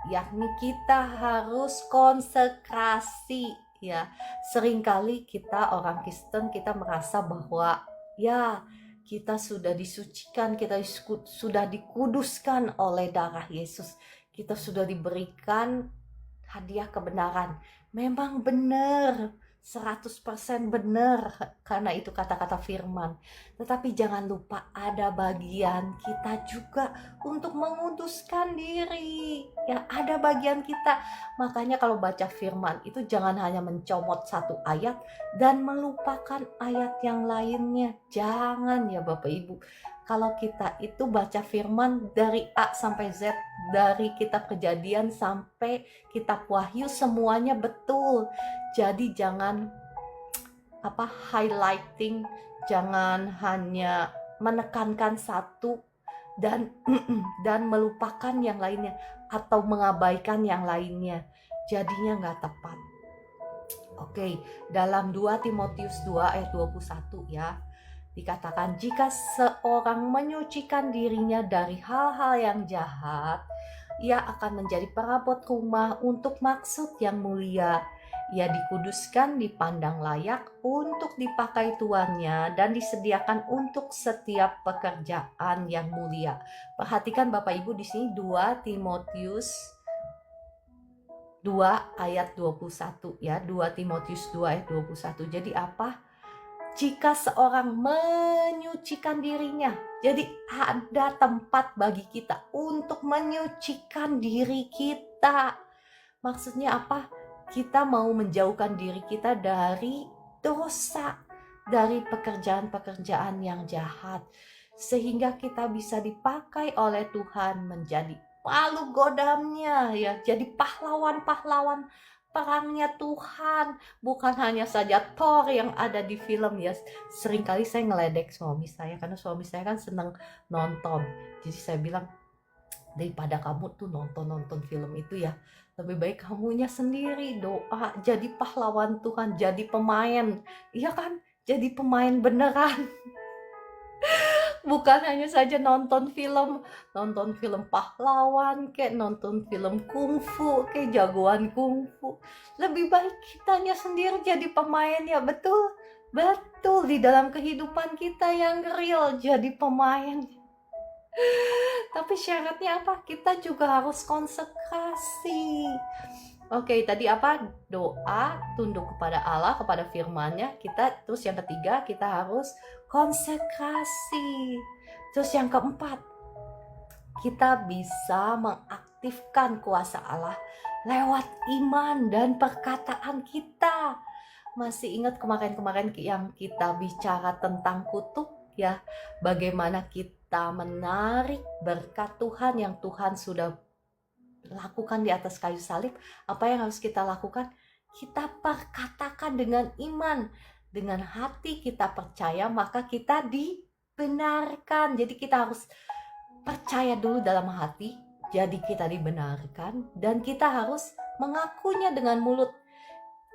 yakni kita harus konsekrasi ya. Seringkali kita orang Kristen kita merasa bahwa ya kita sudah disucikan, kita sudah dikuduskan oleh darah Yesus. Kita sudah diberikan hadiah kebenaran. Memang benar, 100% benar, karena itu kata-kata firman. Tetapi jangan lupa ada bagian kita juga untuk menguduskan diri. Ya, ada bagian kita. Makanya kalau baca firman itu jangan hanya mencomot satu ayat dan melupakan ayat yang lainnya. Jangan ya Bapak Ibu. Kalau kita itu baca firman dari A sampai Z, dari kitab Kejadian sampai kitab Wahyu, semuanya betul. Jadi jangan highlighting, jangan hanya menekankan satu dan melupakan yang lainnya atau mengabaikan yang lainnya. Jadinya nggak tepat. Oke, dalam 2 Timotius 2 ayat 21 ya. Dikatakan jika seorang menyucikan dirinya dari hal-hal yang jahat, ia akan menjadi perabot rumah untuk maksud yang mulia. Ia dikuduskan, dipandang layak untuk dipakai tuannya dan disediakan untuk setiap pekerjaan yang mulia. Perhatikan Bapak Ibu di sini 2 Timotius 2 ayat 21 ya. 2 Timotius 2 ayat 21. Jadi apa? Jika seorang menyucikan dirinya, jadi ada tempat bagi kita untuk menyucikan diri kita. Maksudnya apa? Kita mau menjauhkan diri kita dari dosa, dari pekerjaan-pekerjaan yang jahat, sehingga kita bisa dipakai oleh Tuhan menjadi palu godamnya ya, jadi pahlawan-pahlawan perangnya Tuhan, bukan hanya saja Thor yang ada di film ya. Seringkali saya ngeledek suami saya karena suami saya kan senang nonton. Jadi saya bilang, daripada kamu tuh nonton film itu ya, lebih baik kamunya sendiri doa, jadi pahlawan Tuhan, jadi pemain. Iya kan? Jadi pemain beneran. Bukan hanya saja nonton film pahlawan, kayak nonton film kungfu, kayak jagoan kungfu. Lebih baik kitanya sendiri jadi pemain ya, betul di dalam kehidupan kita yang real jadi pemain. Tapi syaratnya apa? Kita juga harus konsekrasi. Oke, tadi apa? Doa, tunduk kepada Allah, kepada firman-Nya. Terus yang ketiga, kita harus konsekrasi. Terus yang keempat, kita bisa mengaktifkan kuasa Allah lewat iman dan perkataan kita. Masih ingat kemarin-kemarin yang kita bicara tentang kutuk ya? Bagaimana kita menarik berkat Tuhan yang Tuhan sudah lakukan di atas kayu salib. Apa yang harus kita lakukan? Kita perkatakan dengan iman, dengan hati kita percaya, maka kita dibenarkan. Jadi kita harus percaya dulu dalam hati, jadi kita dibenarkan, dan kita harus mengakunya dengan mulut.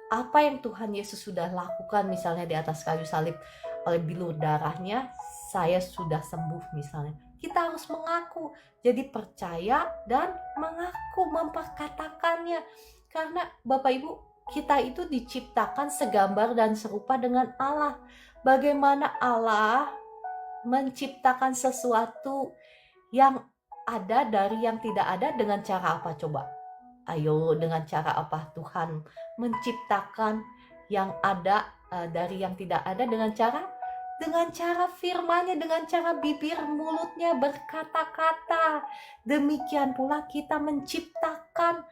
Apa yang Tuhan Yesus sudah lakukan misalnya di atas kayu salib, oleh bilur darahnya saya sudah sembuh misalnya. Kita harus mengaku, jadi percaya dan mengaku, memperkatakannya. Karena Bapak Ibu, kita itu diciptakan segambar dan serupa dengan Allah. Bagaimana Allah menciptakan sesuatu yang ada dari yang tidak ada dengan cara apa coba? Ayo, dengan cara apa Tuhan menciptakan yang ada dari yang tidak ada dengan cara firman-Nya, dengan cara bibir mulutnya berkata-kata. Demikian pula kita menciptakan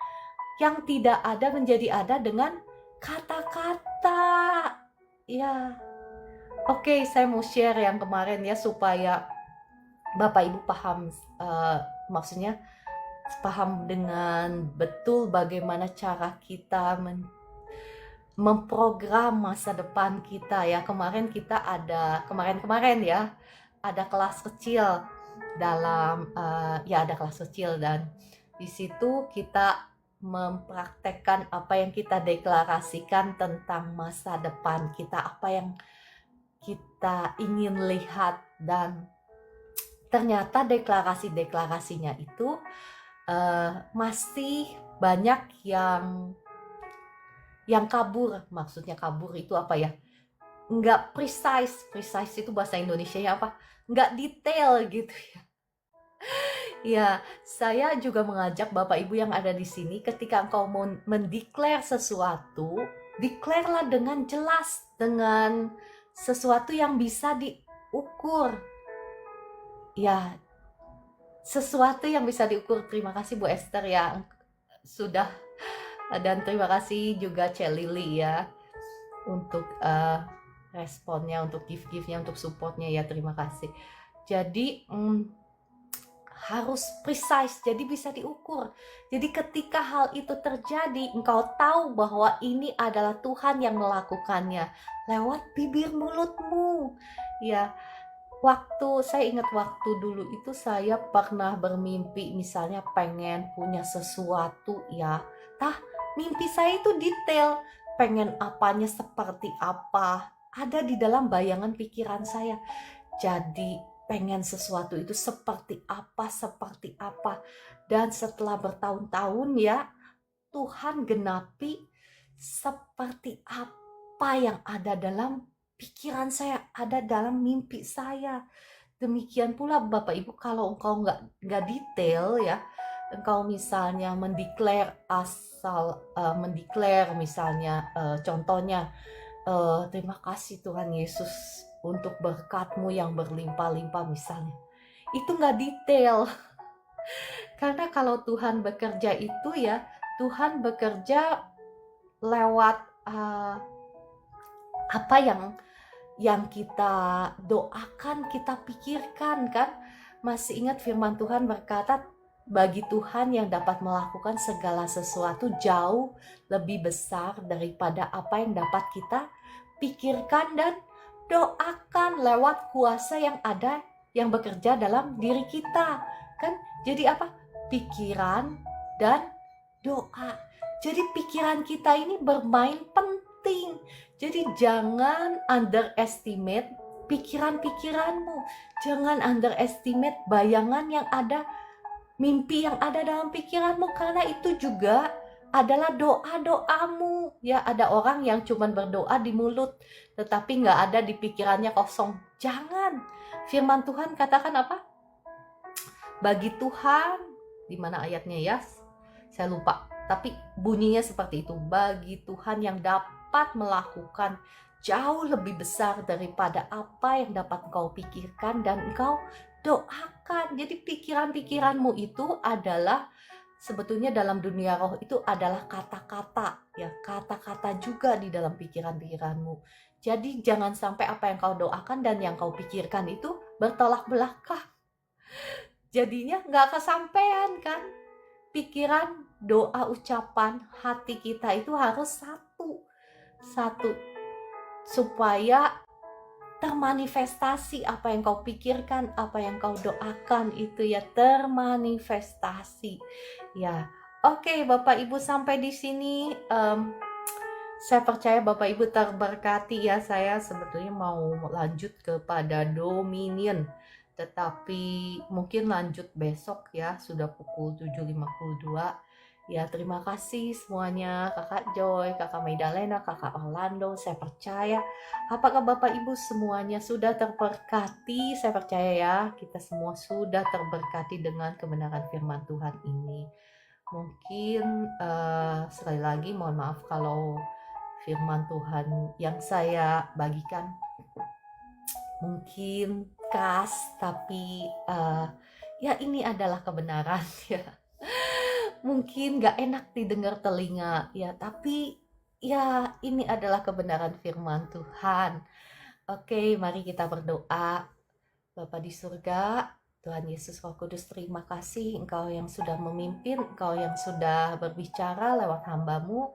yang tidak ada menjadi ada dengan kata-kata. Ya, oke, saya mau share yang kemarin ya supaya Bapak Ibu paham, maksudnya paham dengan betul bagaimana cara kita memprogram masa depan kita ya. Kemarin ya ada kelas kecil dalam ada kelas kecil, dan di situ kita mempraktekkan apa yang kita deklarasikan tentang masa depan kita, apa yang kita ingin lihat, dan ternyata deklarasinya itu masih banyak yang kabur. Maksudnya kabur itu apa ya? Nggak precise itu bahasa Indonesia ya apa? Nggak detail gitu ya. Ya, saya juga mengajak Bapak Ibu yang ada di sini, ketika engkau mau mendeklar sesuatu, deklarlah dengan jelas, dengan sesuatu yang bisa diukur. Ya, sesuatu yang bisa diukur. Terima kasih Bu Esther yang sudah, dan terima kasih juga Cek Lili ya untuk responnya, untuk gift-giftnya, untuk supportnya ya, terima kasih. Jadi harus precise, jadi bisa diukur. Jadi ketika hal itu terjadi, engkau tahu bahwa ini adalah Tuhan yang melakukannya lewat bibir mulutmu. Ya, saya ingat waktu dulu itu saya pernah bermimpi, misalnya pengen punya sesuatu ya. Mimpi saya itu detail, pengen apanya seperti apa, ada di dalam bayangan pikiran saya. Jadi pengen sesuatu itu seperti apa. Dan setelah bertahun-tahun ya, Tuhan genapi seperti apa yang ada dalam pikiran saya, ada dalam mimpi saya. Demikian pula Bapak Ibu, kalau engkau nggak detail ya, engkau misalnya mendeklar misalnya, contohnya, terima kasih Tuhan Yesus untuk berkat-Mu yang berlimpah-limpah misalnya. Itu nggak detail. Karena kalau Tuhan bekerja itu ya, Tuhan bekerja lewat apa yang kita doakan, kita pikirkan kan. Masih ingat firman Tuhan berkata, bagi Tuhan yang dapat melakukan segala sesuatu jauh lebih besar daripada apa yang dapat kita pikirkan dan doakan lewat kuasa yang ada, yang bekerja dalam diri kita kan. Jadi apa? Pikiran dan doa. Jadi pikiran kita ini bermain penting. Jadi jangan underestimate pikiran-pikiranmu. Jangan underestimate bayangan yang ada, mimpi yang ada dalam pikiranmu, karena itu juga adalah doa-doamu. Ya, ada orang yang cuma berdoa di mulut, tetapi nggak ada di pikirannya, kosong. Jangan. Firman Tuhan katakan apa? Bagi Tuhan, di mana ayatnya ya? Saya lupa. Tapi bunyinya seperti itu. Bagi Tuhan yang dapat melakukan jauh lebih besar daripada apa yang dapat engkau pikirkan dan engkau doakan. Jadi pikiran-pikiranmu itu adalah, sebetulnya dalam dunia roh itu adalah kata-kata ya, kata-kata juga di dalam pikiran-pikiranmu. Jadi jangan sampai apa yang kau doakan dan yang kau pikirkan itu bertolak belakang. Jadinya nggak kesampaian kan. Pikiran, doa, ucapan, hati kita itu harus satu supaya termanifestasi apa yang kau pikirkan, apa yang kau doakan itu ya termanifestasi. Ya, oke Bapak Ibu, sampai di sini saya percaya Bapak Ibu terberkati ya. Saya sebetulnya mau lanjut kepada dominion, tetapi mungkin lanjut besok ya, sudah pukul 7.52. Ya, terima kasih semuanya, Kakak Joy, Kakak Maidalena, Kakak Orlando. Saya percaya, apakah Bapak Ibu semuanya sudah terberkati? Saya percaya ya, kita semua sudah terberkati dengan kebenaran firman Tuhan ini. Mungkin sekali lagi mohon maaf kalau firman Tuhan yang saya bagikan mungkin kas, tapi ya ini adalah kebenaran ya. mungkin gak enak didengar telinga ya, tapi ya ini adalah kebenaran firman Tuhan. Oke, mari kita berdoa. Bapa di surga, Tuhan Yesus Roh Kudus, terima kasih Engkau yang sudah memimpin, Engkau yang sudah berbicara lewat hamba-Mu.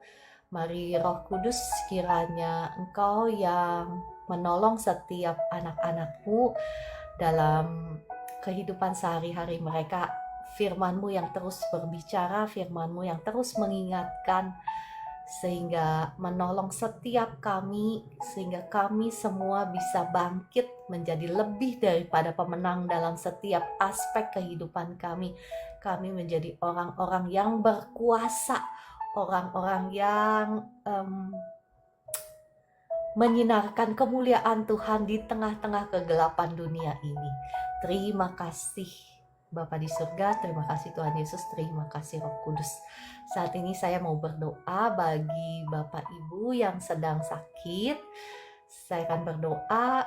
Mari Roh Kudus, kiranya Engkau yang menolong setiap anak-anak-Mu dalam kehidupan sehari-hari mereka. Firman-Mu yang terus berbicara, Firman-Mu yang terus mengingatkan, sehingga menolong setiap kami, sehingga kami semua bisa bangkit menjadi lebih daripada pemenang dalam setiap aspek kehidupan kami. Kami menjadi orang-orang yang berkuasa, orang-orang yang menyinarkan kemuliaan Tuhan di tengah-tengah kegelapan dunia ini. Terima kasih Bapa di surga, terima kasih Tuhan Yesus, terima kasih Roh Kudus. Saat ini saya mau berdoa bagi Bapak Ibu yang sedang sakit. Saya akan berdoa,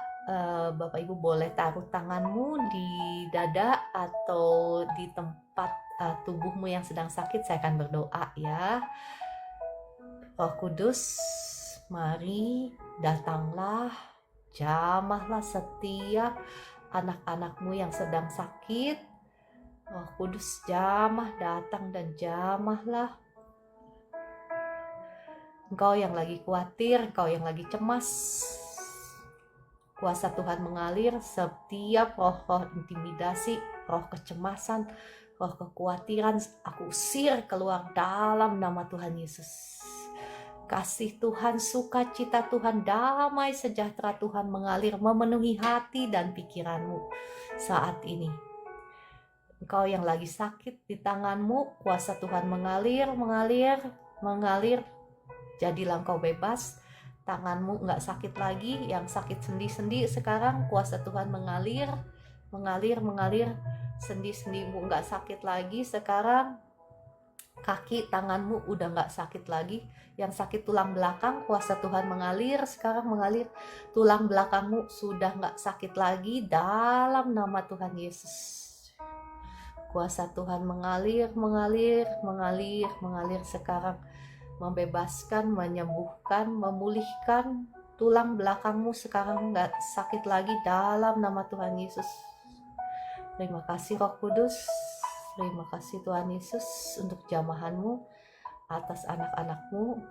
Bapak Ibu boleh taruh tanganmu di dada atau di tempat tubuhmu yang sedang sakit. Saya akan berdoa ya. Roh Kudus, mari datanglah, jamahlah setiap anak-anakmu yang sedang sakit. Roh Kudus jamah, datang dan jamahlah. Engkau yang lagi khawatir, engkau yang lagi cemas, kuasa Tuhan mengalir. Setiap roh-roh intimidasi, roh kecemasan, roh kekhawatiran, aku usir keluar dalam nama Tuhan Yesus. Kasih Tuhan, sukacita Tuhan, damai sejahtera Tuhan mengalir, memenuhi hati dan pikiranmu saat ini. Engkau yang lagi sakit, di tanganmu kuasa Tuhan mengalir. Jadilah engkau bebas, tanganmu nggak sakit lagi. Yang sakit sendi-sendi sekarang kuasa Tuhan mengalir. Sendi-sendimu nggak sakit lagi sekarang. Kaki, tanganmu udah nggak sakit lagi. Yang sakit tulang belakang, kuasa Tuhan mengalir, sekarang mengalir. Tulang belakangmu sudah nggak sakit lagi dalam nama Tuhan Yesus. Kuasa Tuhan mengalir sekarang, membebaskan, menyembuhkan, memulihkan. Tulang belakangmu sekarang nggak sakit lagi dalam nama Tuhan Yesus. Terima kasih Roh Kudus, terima kasih Tuhan Yesus untuk jamahanmu atas anak-anakmu.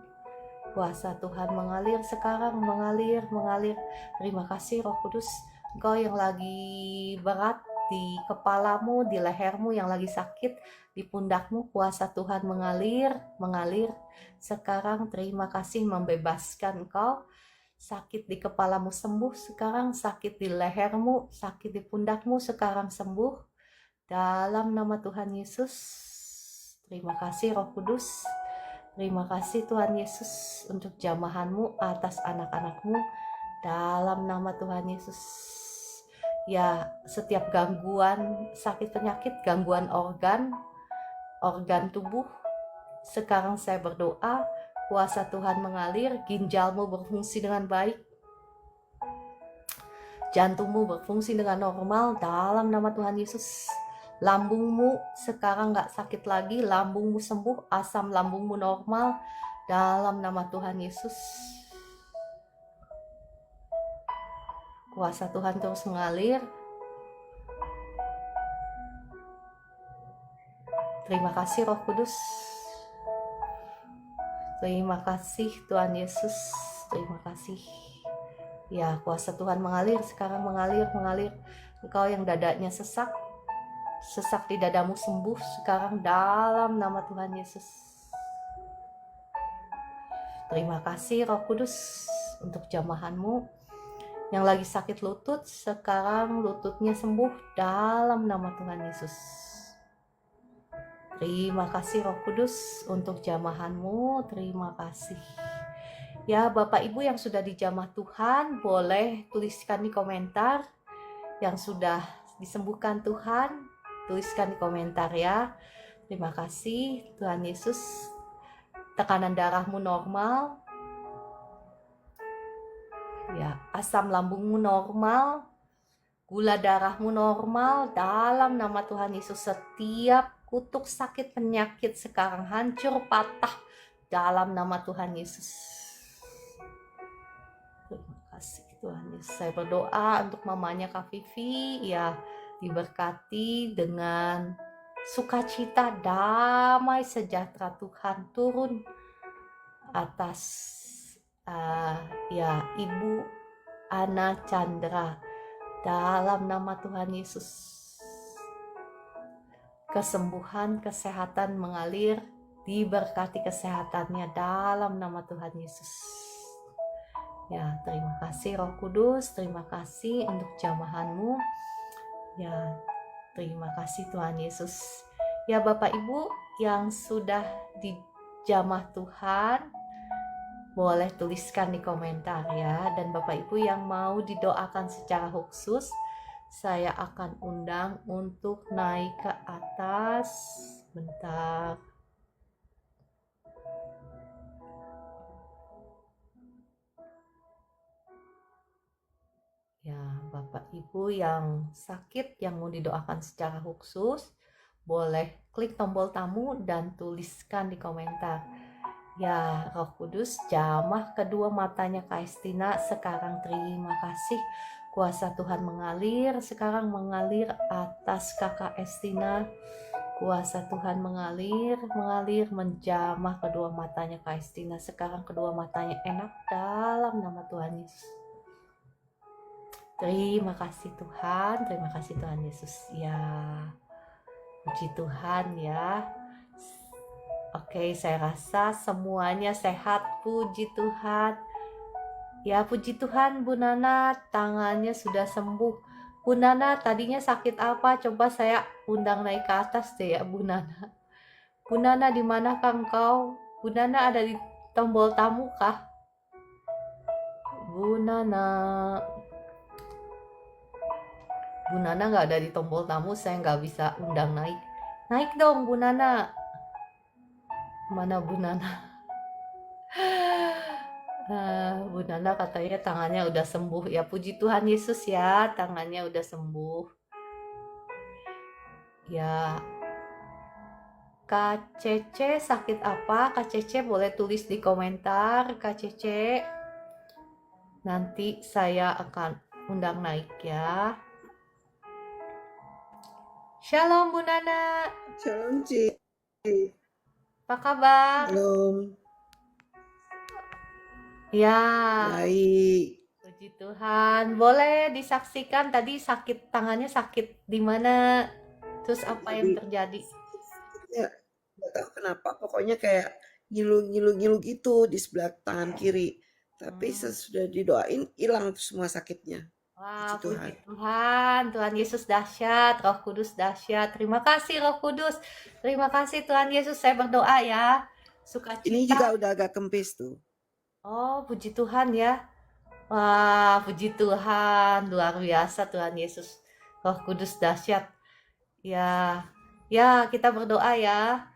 Kuasa Tuhan mengalir sekarang, mengalir. Terima kasih Roh Kudus, Engkau yang lagi berat di kepalamu, di lehermu yang lagi sakit, di pundakmu, kuasa Tuhan mengalir. Sekarang terima kasih membebaskan engkau. Sakit di kepalamu sembuh sekarang, sakit di lehermu, sakit di pundakmu sekarang sembuh. Dalam nama Tuhan Yesus. Terima kasih Roh Kudus. Terima kasih Tuhan Yesus untuk jamahanmu atas anak-anakmu. Dalam nama Tuhan Yesus. Ya, setiap gangguan sakit penyakit, gangguan organ tubuh, sekarang saya berdoa, kuasa Tuhan mengalir, ginjalmu berfungsi dengan baik, jantungmu berfungsi dengan normal dalam nama Tuhan Yesus. Lambungmu sekarang gak sakit lagi, lambungmu sembuh, asam lambungmu normal dalam nama Tuhan Yesus. Kuasa Tuhan terus mengalir. Terima kasih Roh Kudus. Terima kasih Tuhan Yesus. Terima kasih. Ya, kuasa Tuhan mengalir sekarang, mengalir. Engkau yang dadanya sesak di dadamu sembuh sekarang dalam nama Tuhan Yesus. Terima kasih Roh Kudus untuk jamahanmu. Yang lagi sakit lutut, sekarang lututnya sembuh dalam nama Tuhan Yesus. Terima kasih Roh Kudus untuk jamahanmu, terima kasih. Ya, Bapak Ibu yang sudah dijamah Tuhan, boleh tuliskan di komentar yang sudah disembuhkan Tuhan, tuliskan di komentar ya. Terima kasih Tuhan Yesus. Tekanan darahmu normal. Ya, asam lambungmu normal, gula darahmu normal dalam nama Tuhan Yesus. Setiap kutuk sakit penyakit sekarang hancur patah dalam nama Tuhan Yesus. Terima kasih Tuhan Yesus. Saya berdoa untuk mamanya Kak Vivi, ya diberkati dengan sukacita, damai sejahtera Tuhan turun atas ya Ibu Ana Chandra dalam nama Tuhan Yesus. Kesembuhan, kesehatan mengalir, diberkati kesehatannya dalam nama Tuhan Yesus. Ya, terima kasih Roh Kudus, terima kasih untuk jamahanmu. Ya, terima kasih Tuhan Yesus. Ya Bapak Ibu yang sudah dijamah Tuhan, boleh tuliskan di komentar ya. Dan Bapak Ibu yang mau didoakan secara khusus, saya akan undang untuk naik ke atas. Bentar. Ya, Bapak Ibu yang sakit, yang mau didoakan secara khusus, boleh klik tombol tamu dan tuliskan di komentar. Ya, Roh Kudus, jamah kedua matanya Kak Estina sekarang, terima kasih. Kuasa Tuhan mengalir, sekarang mengalir atas Kakak Estina. Kuasa Tuhan mengalir, menjamah kedua matanya Kak Estina. Sekarang kedua matanya enak dalam nama Tuhan Yesus. Terima kasih Tuhan, terima kasih Tuhan Yesus. Ya, puji Tuhan ya. Oke, saya rasa semuanya sehat, puji Tuhan. Ya, puji Tuhan Bu Nana, tangannya sudah sembuh. Bu Nana, tadinya sakit apa? Coba saya undang naik ke atas deh ya Bu Nana. Bu Nana, di manakah engkau? Bu Nana ada di tombol tamu kah? Bu Nana. Bu Nana nggak ada di tombol tamu, saya nggak bisa undang naik. Naik dong Bu Nana. Mana Bu Nana? Bu Nana katanya tangannya udah sembuh. Ya puji Tuhan Yesus ya, tangannya udah sembuh. Ya, Kak Cece sakit apa? Kak Cece boleh tulis di komentar. Kak Cece, nanti saya akan undang naik ya. Shalom Bu Nana. Shalom, Ci. Apa kabar? Shalom. Ya, Baik. puji Tuhan. Boleh disaksikan tadi sakit tangannya sakit di mana? Terus apa yang terjadi? Ya, nggak tahu kenapa. Pokoknya kayak ngilu gitu di sebelah tangan kiri. Tapi sesudah didoain, hilang tuh semua sakitnya. Wah, Puji Tuhan. puji Tuhan. Tuhan Yesus dahsyat, Roh Kudus dahsyat. Terima kasih Roh Kudus. Terima kasih Tuhan Yesus. Saya berdoa ya. Sukacita. Ini juga udah agak kempis tuh. Oh, puji Tuhan ya. Wah, puji Tuhan. Luar biasa Tuhan Yesus. Roh Kudus dahsyat. Ya, ya kita berdoa ya.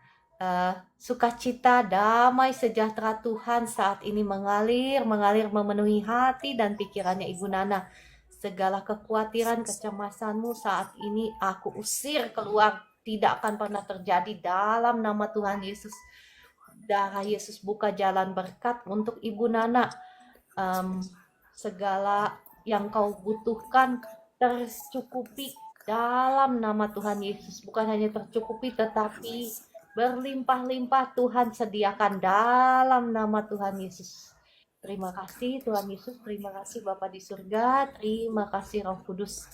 Sukacita, damai, sejahtera Tuhan saat ini mengalir memenuhi hati dan pikirannya Ibu Nana. Segala kekhawatiran, kecemasanmu saat ini aku usir keluar, tidak akan pernah terjadi dalam nama Tuhan Yesus. Darah Yesus buka jalan berkat untuk Ibu Nana. Segala yang kau butuhkan tercukupi dalam nama Tuhan Yesus. Bukan hanya tercukupi tetapi berlimpah-limpah Tuhan sediakan dalam nama Tuhan Yesus. Terima kasih Tuhan Yesus, terima kasih Bapa di surga, terima kasih Roh Kudus.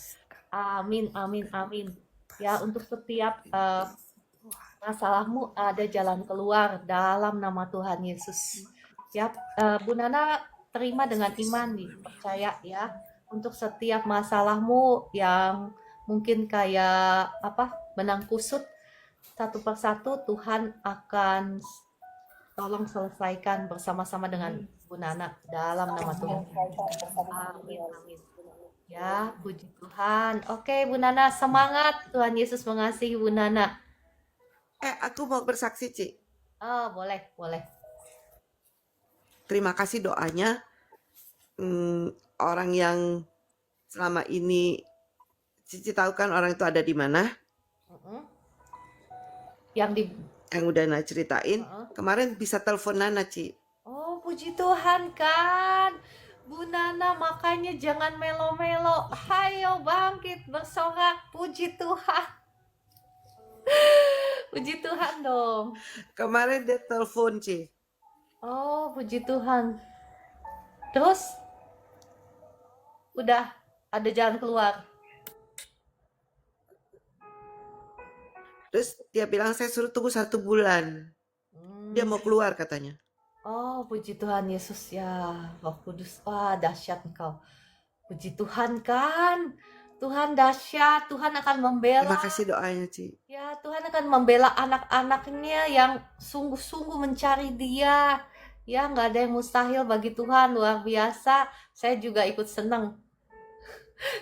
Amin, amin, amin. Ya, untuk setiap masalahmu ada jalan keluar dalam nama Tuhan Yesus. Ya, Bu Nana terima dengan iman, percaya ya. Untuk setiap masalahmu yang mungkin kayak benang kusut, satu persatu Tuhan akan tolong selesaikan bersama-sama dengan Bu Nana dalam nama Tuhan. Amin, amin. Ya, puji Tuhan. Oke, Bu Nana, semangat. Tuhan Yesus mengasihi Bu Nana. Aku mau bersaksi, Ci. Oh, boleh, boleh. Terima kasih doanya. Orang yang selama ini Cici tahu kan orang itu ada di mana. Yang di yang udah Nana ceritain, Heeh. kemarin bisa telepon Nana, Ci. Oh, puji Tuhan kan. Bu Nana, makanya jangan melo-melo. Hayo bangkit bersorak. Puji Tuhan. Puji Tuhan dong. Kemarin dia telepon, Ci. Oh, puji Tuhan. Terus udah ada jalan keluar. Terus dia bilang saya suruh tunggu 1 bulan. Dia Hmm. mau keluar katanya. Oh, puji Tuhan Yesus ya. Roh Kudus. Wah, dahsyat engkau. Puji Tuhan kan. Tuhan dahsyat. Tuhan akan Terima membela. kasih doanya, Ci. Ya, Tuhan akan membela anak-anaknya yang sungguh-sungguh mencari Dia. Ya, nggak ada yang mustahil bagi Tuhan. Luar biasa. Saya juga ikut senang.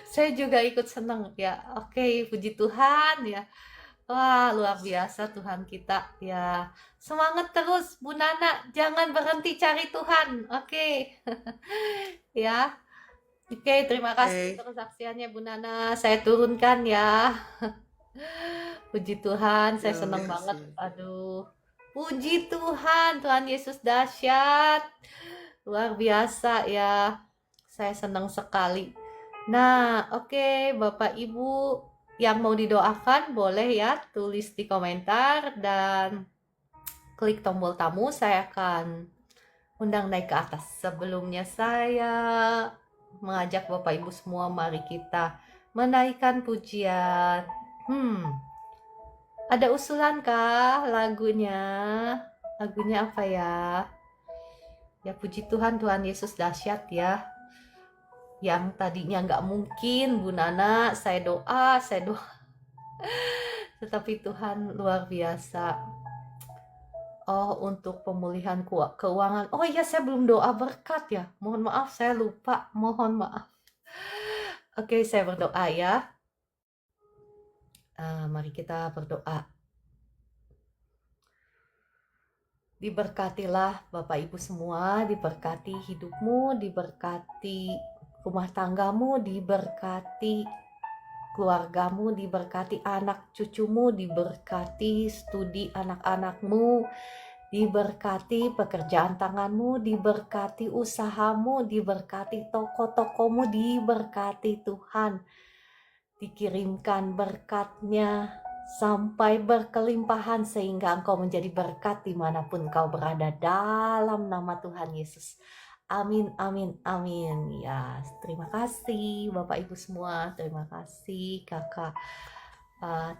Saya juga ikut senang. Ya, oke. Puji Tuhan ya. Wah, luar biasa Tuhan kita. Ya, semangat terus Bu Nana. Jangan berhenti cari Tuhan. Oke. Ya. Oke, terima kasih Oke. untuk kesaksiannya Bu Nana. Saya turunkan ya. Puji Tuhan, saya Terima senang banget. kasih. Aduh. Puji Tuhan, Tuhan Yesus dahsyat. Luar biasa ya. Saya senang sekali. Nah, oke, Bapak Ibu yang mau didoakan boleh ya tulis di komentar dan klik tombol tamu, saya akan undang naik ke atas. Sebelumnya saya mengajak Bapak Ibu semua, mari kita menaikkan pujian. Ada usulan kah lagunya? Lagunya apa ya? Ya puji Tuhan, Tuhan Yesus dahsyat ya. Yang tadinya nggak mungkin, Bu Nana, saya doa. Tetapi Tuhan luar biasa. Oh, untuk pemulihan keuangan. Oh iya, saya belum doa berkat ya. Mohon maaf, saya lupa. Mohon maaf. Oke, saya berdoa ya. Mari kita berdoa. Diberkatilah Bapak Ibu semua, diberkati hidupmu, diberkati rumah tanggamu, diberkati keluargamu, diberkati anak cucumu, diberkati studi anak-anakmu, diberkati pekerjaan tanganmu, diberkati usahamu, diberkati toko-tokomu, diberkati Tuhan. Dikirimkan berkatnya sampai berkelimpahan sehingga engkau menjadi berkat dimanapun engkau berada dalam nama Tuhan Yesus. Amin, amin, amin. Ya, terima kasih Bapak Ibu semua. Terima kasih Kakak.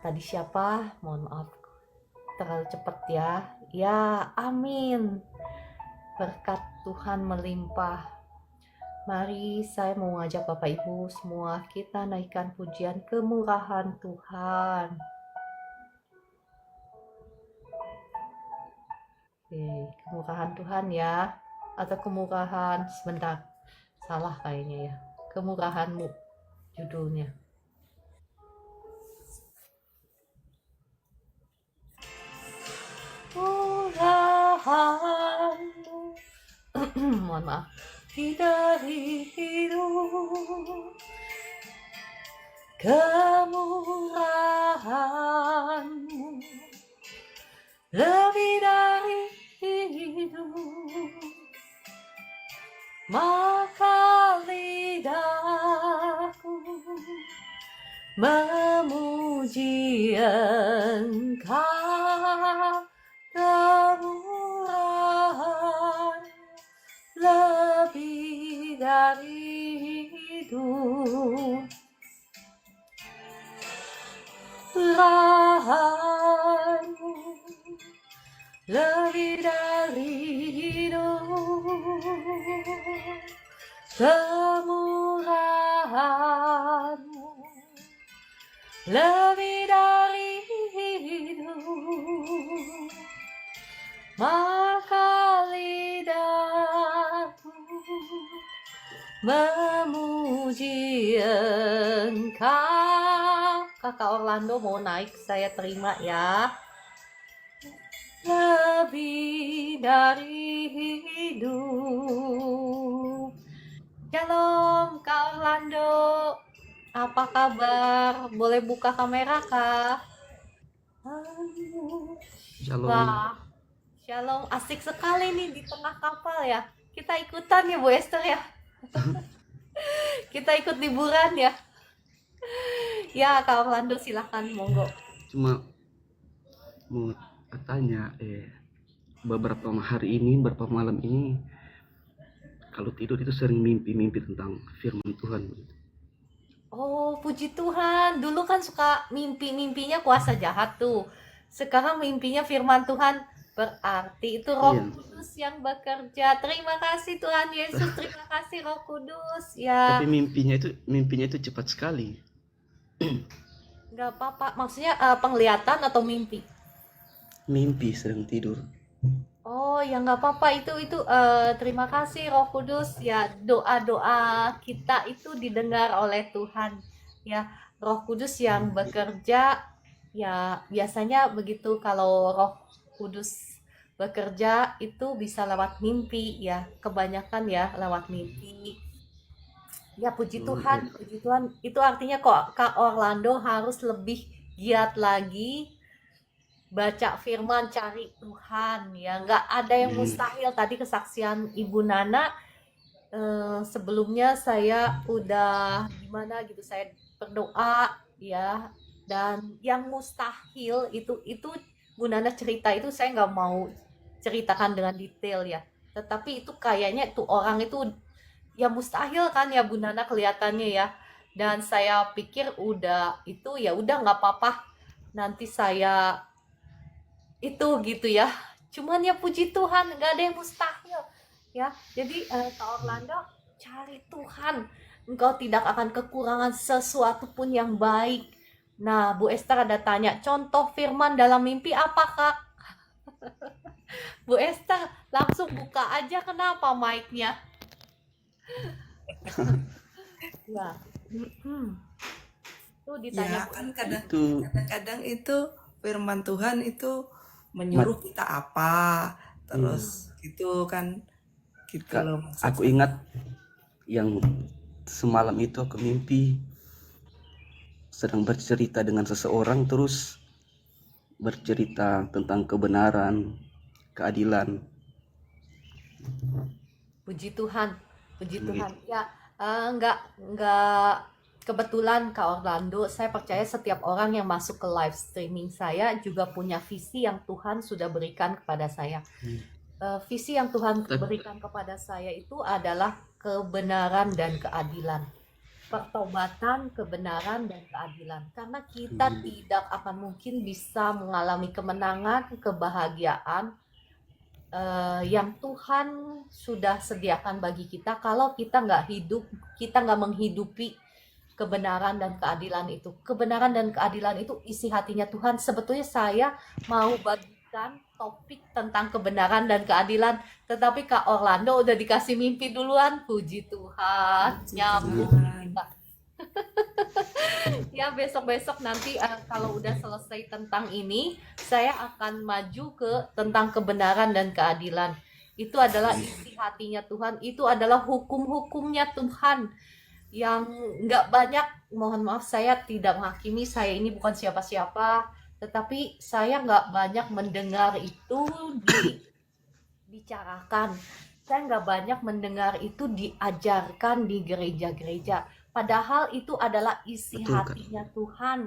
Tadi siapa? Mohon maaf terlalu cepat ya. Ya, amin. Berkat Tuhan melimpah. Mari saya mau ngajak Bapak Ibu semua kita naikkan pujian kemurahan Tuhan. Oke, kemurahan Tuhan ya. Atau kemurahan, sebentar. Salah kayaknya ya. Kemurahanmu judulnya. Murahanmu. Mohon maaf. Dari hidup kemurahanmu lebih dari hidup, maka lidahku memuji Engkau. Kemurahan lebih dari hidup, rahmu lebih dari hidup, kemurahanmu lebih dari hidup, maka lidahku memuji Engkau. Kakak Orlando mau naik, saya terima ya. Lebih dari hidup. Shalom Kak Orlando, apa kabar? Boleh buka kamera Kak? Shalom. Wah, Shalom, asik sekali nih di tengah kapal ya. Kita ikutan ya Bu Esther ya. Kita ikut liburan ya. Ya, Kak Orlando silahkan monggo. Cuma mau tanya, beberapa hari ini, beberapa malam ini, kalau tidur itu sering mimpi-mimpi tentang firman Tuhan. Oh, puji Tuhan. Dulu kan suka mimpi-mimpinya kuasa jahat tuh. Sekarang mimpinya firman Tuhan. Berarti itu Roh Iya, Kudus yang bekerja. Terima kasih Tuhan Yesus. Terima kasih Roh Kudus. tapi Ya, mimpinya itu cepat sekali. nggak apa-apa. Maksudnya penglihatan atau mimpi? Mimpi sedang tidur. Oh, ya nggak apa-apa itu terima kasih Roh Kudus ya doa-doa kita itu didengar oleh Tuhan ya Roh Kudus yang bekerja ya biasanya begitu kalau Roh Kudus bekerja itu bisa lewat mimpi ya kebanyakan ya lewat mimpi ya Oh, iya. Puji Tuhan itu artinya kok Kak Orlando harus lebih giat lagi baca firman cari Tuhan ya nggak ada yang Amin. mustahil tadi kesaksian Ibu Nana sebelumnya saya udah gimana gitu saya berdoa ya dan yang mustahil itu Bu Nana cerita itu saya nggak mau ceritakan dengan detail ya tetapi itu kayaknya tuh orang itu ya mustahil kan ya Bu Nana kelihatannya ya dan saya pikir udah itu ya udah nggak apa-apa nanti saya itu gitu ya cuman ya puji Tuhan nggak ada yang mustahil ya jadi Kak Orlando cari Tuhan engkau tidak akan kekurangan sesuatu pun yang baik nah Bu Esther ada tanya contoh firman dalam mimpi apa Kak Bu Esther langsung buka aja kenapa mic-nya ya tuh ditanya Ya Bu kan Esther Itu kadang-kadang itu firman Tuhan itu mat, menyuruh kita apa, iya. terus gitu kan, gitu Kak, loh maksud aku saya. ingat yang semalam itu aku mimpi sedang bercerita dengan seseorang, terus bercerita tentang kebenaran, keadilan. puji Tuhan puji Tuhan Begitu. ya nggak kebetulan Kak Orlando saya percaya setiap orang yang masuk ke live streaming saya juga punya visi yang Tuhan sudah berikan kepada saya visi yang Tuhan Tapi berikan kepada saya itu adalah kebenaran dan keadilan pertobatan, kebenaran, dan keadilan. Karena kita tidak akan mungkin bisa mengalami kemenangan, kebahagiaan yang Tuhan sudah sediakan bagi kita kalau kita nggak menghidupi kebenaran dan keadilan itu. Kebenaran dan keadilan itu isi hatinya Tuhan. Sebetulnya saya mau bagikan topik tentang kebenaran dan keadilan, tetapi Kak Orlando udah dikasih mimpi duluan. Puji Tuhan, Puji nyambung Tuhan. kita. Ya besok-besok nanti kalau udah selesai tentang ini, saya akan maju ke tentang kebenaran dan keadilan. Itu adalah isi hatinya Tuhan, itu adalah hukum-hukumnya Tuhan yang nggak banyak. Mohon maaf saya tidak menghakimi, saya ini bukan siapa-siapa, tetapi saya nggak banyak mendengar itu dibicarakan. Saya nggak banyak mendengar itu diajarkan di gereja-gereja. Padahal itu adalah isi betul Kak. hatinya Tuhan.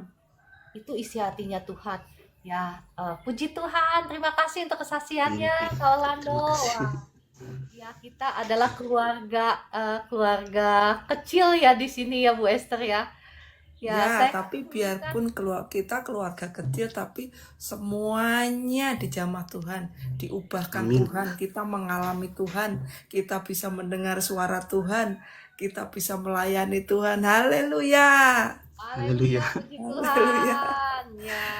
Itu isi hatinya Tuhan. Ya, puji Tuhan. Terima kasih untuk kesaksiannya, Mimpi. Kak Orlando. Terima kasih. Wah, ya kita adalah keluarga kecil ya di sini ya Bu Esther ya. Ya, Ya, saya tapi menemukan biarpun kita keluarga kecil, tapi semuanya dijamah Tuhan, diubahkan Amin. Tuhan, kita mengalami Tuhan, kita bisa mendengar suara Tuhan, kita bisa melayani Tuhan. Haleluya. haleluya, Haleluya. puji Haleluya. Tuhan. Ya,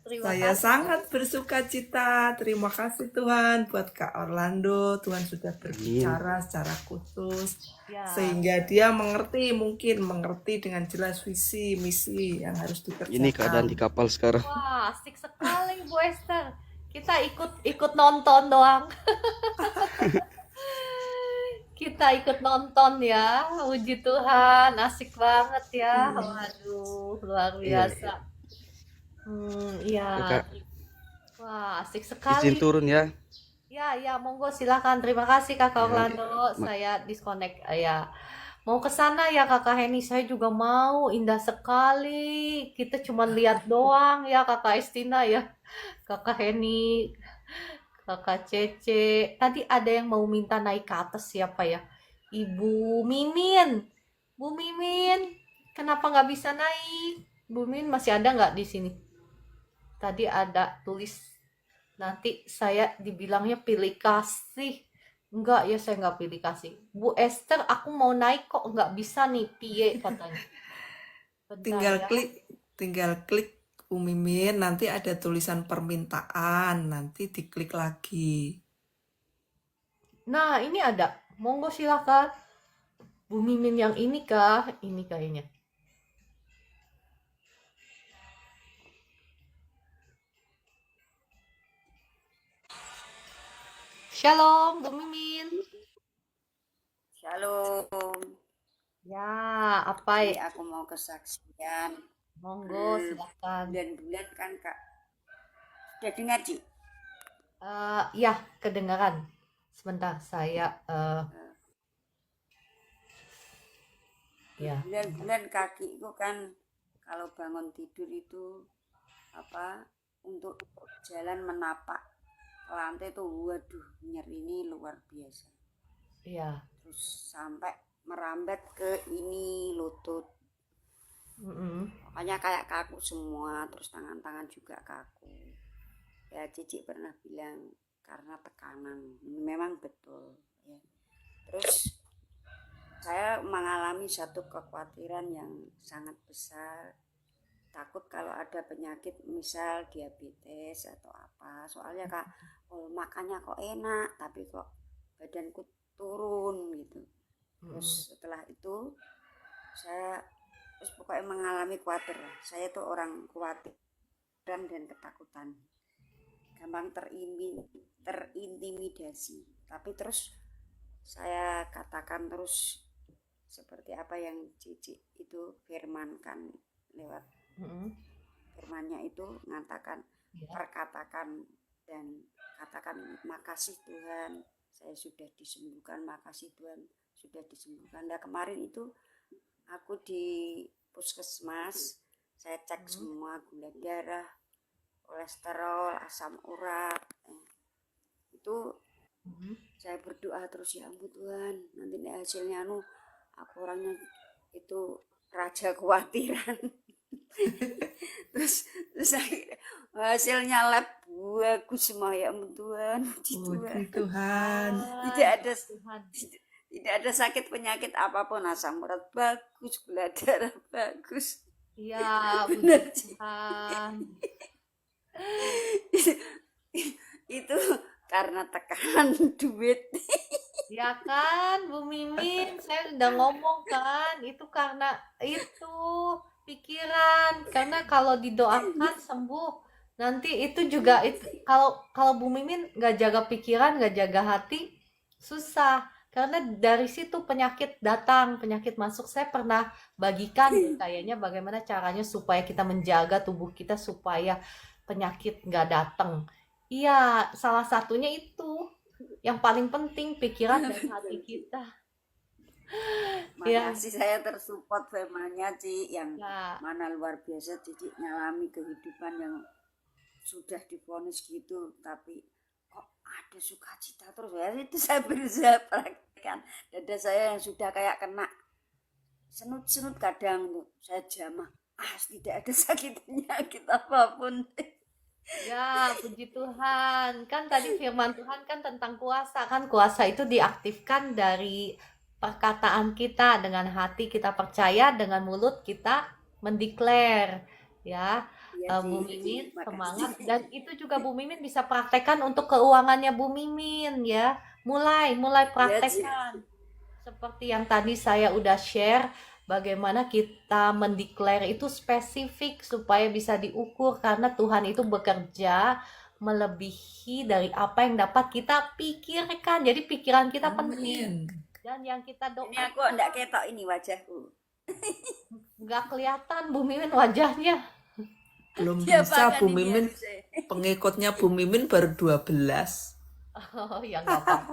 terima Saya kasih. sangat bersuka cita. Terima kasih Tuhan buat Kak Orlando. Tuhan sudah Amin. berbicara secara khusus. Ya, Sehingga dia mungkin mengerti dengan jelas visi, misi yang harus Ini keadaan di dikerjakan. kapal sekarang. wah asik sekali Bu Esther. Kita ikut nonton doang. Kita ikut nonton ya. Puji Tuhan, asik banget ya. Waduh, luar Iya. biasa. Iya. Kakak Wah, asik izin sekali. turun ya. Ya, ya, monggo silakan. Terima kasih Kakak Ya, Orlando. ma- Saya disconnect. Ya, mau ke sana ya Kakak Heni. Saya juga mau. Indah sekali. Kita cuma lihat doang ya Kakak Estina ya. Kakak Heni, Kakak Cece. Tadi ada yang mau minta naik ke atas siapa ya? Ibu Mimin. Bu Mimin, kenapa nggak bisa naik? Bu Mimin masih ada nggak di sini? Tadi ada tulis nanti saya dibilangnya pilih kasih. Enggak ya, saya nggak pilih kasih. Bu Esther, aku mau naik kok nggak bisa nih, piye katanya. Bentar Tinggal ya. klik Bu Mimin, nanti ada tulisan permintaan, nanti diklik lagi. Nah, ini ada. Monggo silakan. Bu Mimin yang ini kah? Ini kayaknya. Shalom, Bu Mimin. Shalom. Ya, apa Ini ya? aku mau kesaksian. Monggo silakan. Bulan-bulan kan Kak. Sudah dengar Ci? Ya, kedengaran. Sebentar, saya ya. Bulan-bulan kakiku kan kalau bangun tidur itu apa untuk jalan menapak ke lantai tuh waduh nyeri ini luar biasa. Ya. Terus sampai merambat ke ini lutut. Pokoknya kayak kaku semua, terus tangan-tangan juga kaku. Ya Cici pernah bilang karena tekanan, memang betul ya. Terus saya mengalami satu kekhawatiran yang sangat besar, takut kalau ada penyakit misal diabetes atau apa, soalnya Kak makannya kok enak tapi kok badanku turun gitu. Terus setelah itu saya terus pokoknya mengalami khawatir. Saya tuh orang khawatir dan ketakutan, gampang terintimidasi. Tapi terus saya katakan terus seperti apa yang Cici itu firmankan lewat firmannya itu mengatakan perkatakan dan katakan makasih Tuhan saya sudah disembuhkan, makasih Tuhan sudah disembuhkan. Nah kemarin itu aku di puskesmas saya cek semua gula darah, kolesterol, asam urat. Itu saya berdoa terus ya ampun Tuhan nanti hasilnya aku orangnya itu raja kekhawatiran. terus hasilnya lab bagus semua ya ampun Tuhan, puji Tuhan. Tuhan. Tidak ada sakit penyakit apapun, asam urat bagus, gula darah bagus. Iya, puji Tuhan. Itu karena tekanan duit. Ya kan, Bu Mimin, saya udah ngomong kan, itu karena itu pikiran. Karena kalau didoakan sembuh, nanti itu juga itu kalau Bu Mimin nggak jaga pikiran, nggak jaga hati, susah. Karena dari situ penyakit datang, penyakit masuk. Saya pernah bagikan kayaknya bagaimana caranya supaya kita menjaga tubuh kita supaya penyakit nggak datang. Iya, salah satunya itu. Yang paling penting pikiran dan hati kita. Ya, Makasih saya tersupport firmannya Ci yang ya. mana luar biasa Cici ngalami kehidupan yang sudah divonis gitu tapi kok ada sukacita terus ya itu saya berusaha praktekkan. Dada saya yang sudah kayak kena senut-senut kadang tuh saya jamah tidak ada sakit penyakit apapun. Ya, puji Tuhan. Kan tadi firman Tuhan kan tentang kuasa. Kan kuasa itu diaktifkan dari perkataan kita. Dengan hati kita percaya, dengan mulut kita mendeklar. Ya, Ya, Bu Ci, Mimin makasih. semangat. Dan itu juga Bu Mimin bisa praktekkan untuk keuangannya Bu Mimin ya. Mulai praktekkan. Seperti yang tadi saya udah share. Bagaimana kita mendeklar itu spesifik supaya bisa diukur karena Tuhan itu bekerja melebihi dari apa yang dapat kita pikirkan. Jadi pikiran kita penting. Dan yang kita doa. Ini aku enggak ketok ini wajahku. Nggak kelihatan Bu Mimin wajahnya. Belum Siapa bisa kan Bu ini Mimin, harusnya? pengikutnya Bu Mimin baru 12. Oh ya nggak apa-apa.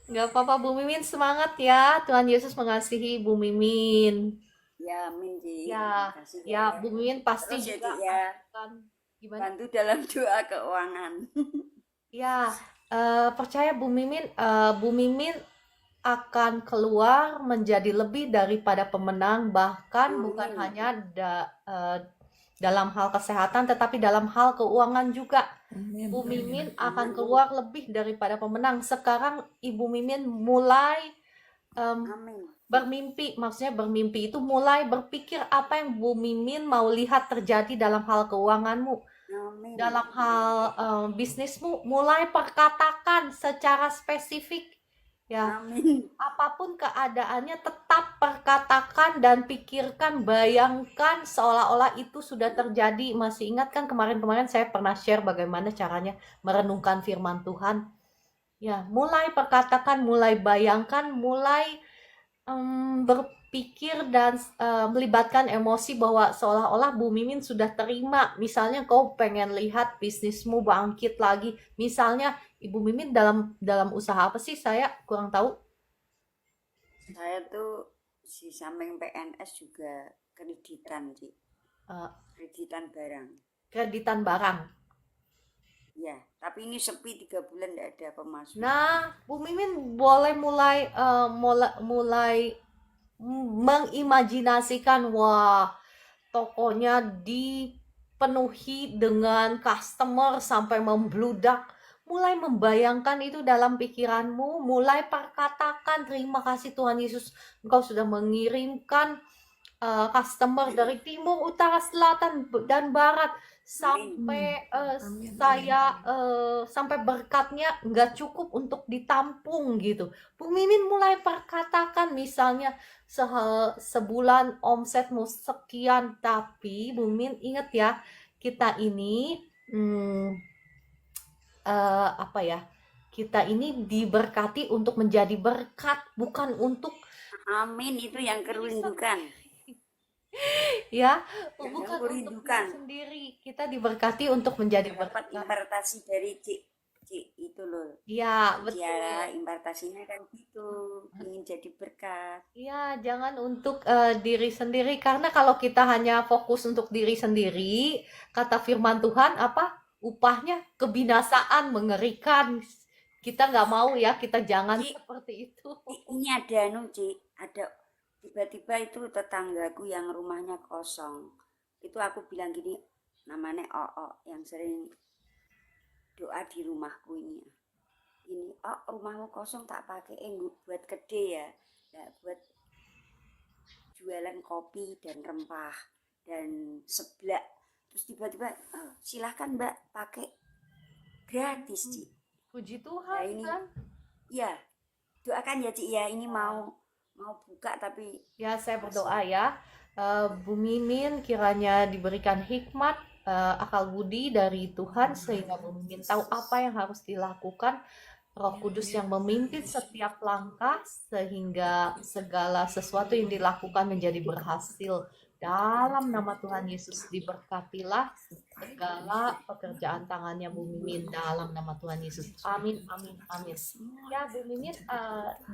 Nggak apa-apa Bu Mimin, semangat ya. Tuhan Yesus mengasihi Bu Mimin. Ya, amin, Ci. Ya, Makasih ya ya. Bu Mimin pasti Terus ya, juga Ci, ya. akan gimana? Bantu dalam doa keuangan. Ya, percaya Bu Mimin, Bu Mimin akan keluar menjadi lebih daripada pemenang, bahkan bukan Amin. hanya dalam hal kesehatan, tetapi dalam hal keuangan juga. Amin. Bu Mimin akan keluar lebih daripada pemenang. Sekarang Ibu Mimin mulai Amin. bermimpi, maksudnya bermimpi itu mulai berpikir apa yang Bu Mimin mau lihat terjadi dalam hal keuanganmu, Amin. dalam hal bisnismu. Mulai perkatakan secara spesifik ya. Amin. Apapun keadaannya tetap perkatakan dan pikirkan, bayangkan seolah-olah itu sudah terjadi. Masih ingat kan kemarin-kemarin saya pernah share bagaimana caranya merenungkan firman Tuhan. Ya, mulai perkatakan, mulai bayangkan, mulai berpikir dan melibatkan emosi bahwa seolah-olah Bu Mimin sudah terima. Misalnya kau pengen lihat bisnismu bangkit lagi. Misalnya Ibu Mimin dalam usaha apa sih? Saya kurang tahu. Saya tuh si samping PNS juga kreditan, Ci. Eh, Kreditan barang. kreditan barang. Ya, tapi ini sepi 3 bulan tidak ada pemasukan. Nah, Bu Mimin boleh mulai mengimajinasikan, wah, tokonya dipenuhi dengan customer sampai membludak. Mulai membayangkan itu dalam pikiranmu, mulai perkatakan, terima kasih Tuhan Yesus, Engkau sudah mengirimkan customer dari timur, utara, selatan, dan barat, sampai sampai berkatnya nggak cukup untuk ditampung gitu. Bu Mimin mulai perkatakan, misalnya sebulan omsetmu sekian, tapi Bu Mimin ingat ya, kita ini apa ya? Kita ini diberkati untuk menjadi berkat, bukan untuk Amin, itu yang kerindukan. ya, Yang bukan aku untuk rindukan. diri sendiri. Kita diberkati untuk menjadi Dapat berkat. impartasi dari Ci itu loh. Ya, betul. Ciara, impartasinya kan gitu. Ingin jadi berkat. Ya, jangan untuk diri sendiri, karena kalau kita hanya fokus untuk diri sendiri, kata firman Tuhan apa? Upahnya kebinasaan, mengerikan. Kita nggak mau ya, kita jangan Ci, seperti itu. ini ada Ci, ada tiba-tiba itu tetanggaku yang rumahnya kosong. Itu aku bilang gini, namanya Oo yang sering doa di rumahku ini. Ini, oh rumahmu kosong tak pakai buat gede ya. Nah, buat jualan kopi dan rempah dan seblak. Terus tiba-tiba, oh, silahkan Mbak pakai gratis, Ci. Puji Nah, Tuhan ini kan. ya doakan ya Ci ya, ini mau buka tapi Ya, saya berdoa ya, Bu Mimin kiranya diberikan hikmat, akal budi dari Tuhan sehingga Bu Mimin tahu apa yang harus dilakukan. Roh Kudus yang memimpin setiap langkah sehingga segala sesuatu yang dilakukan menjadi berhasil. Dalam nama Tuhan Yesus diberkatilah segala pekerjaan tangannya Bu Mimin dalam nama Tuhan Yesus. Amin, amin, amin. Ya Bu Mimin,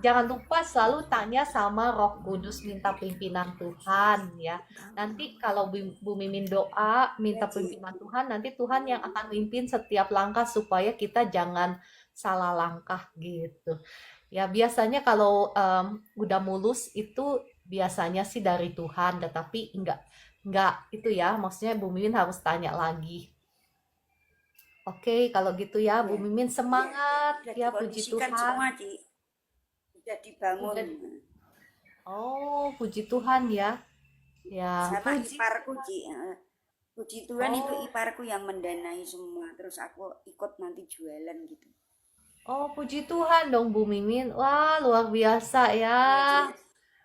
jangan lupa selalu tanya sama Roh Kudus, minta pimpinan Tuhan ya. Nanti kalau Bu Mimin doa, minta pimpinan Tuhan, nanti Tuhan yang akan mimpin setiap langkah supaya kita jangan salah langkah gitu. Ya biasanya kalau udah mulus itu biasanya sih dari Tuhan, tetapi enggak itu ya, maksudnya Bu Mimin harus tanya lagi. Oke, kalau gitu ya Bu Mimin semangat ya, puji Tuhan. Semua Ci. Sudah dibangun. Oh, puji Tuhan ya. Ya, sama puji iparku Ci. Puji Tuhan itu iparku yang mendanai semua. Terus aku ikut nanti jualan gitu. Oh, puji Tuhan dong Bu Mimin. Wah, luar biasa ya.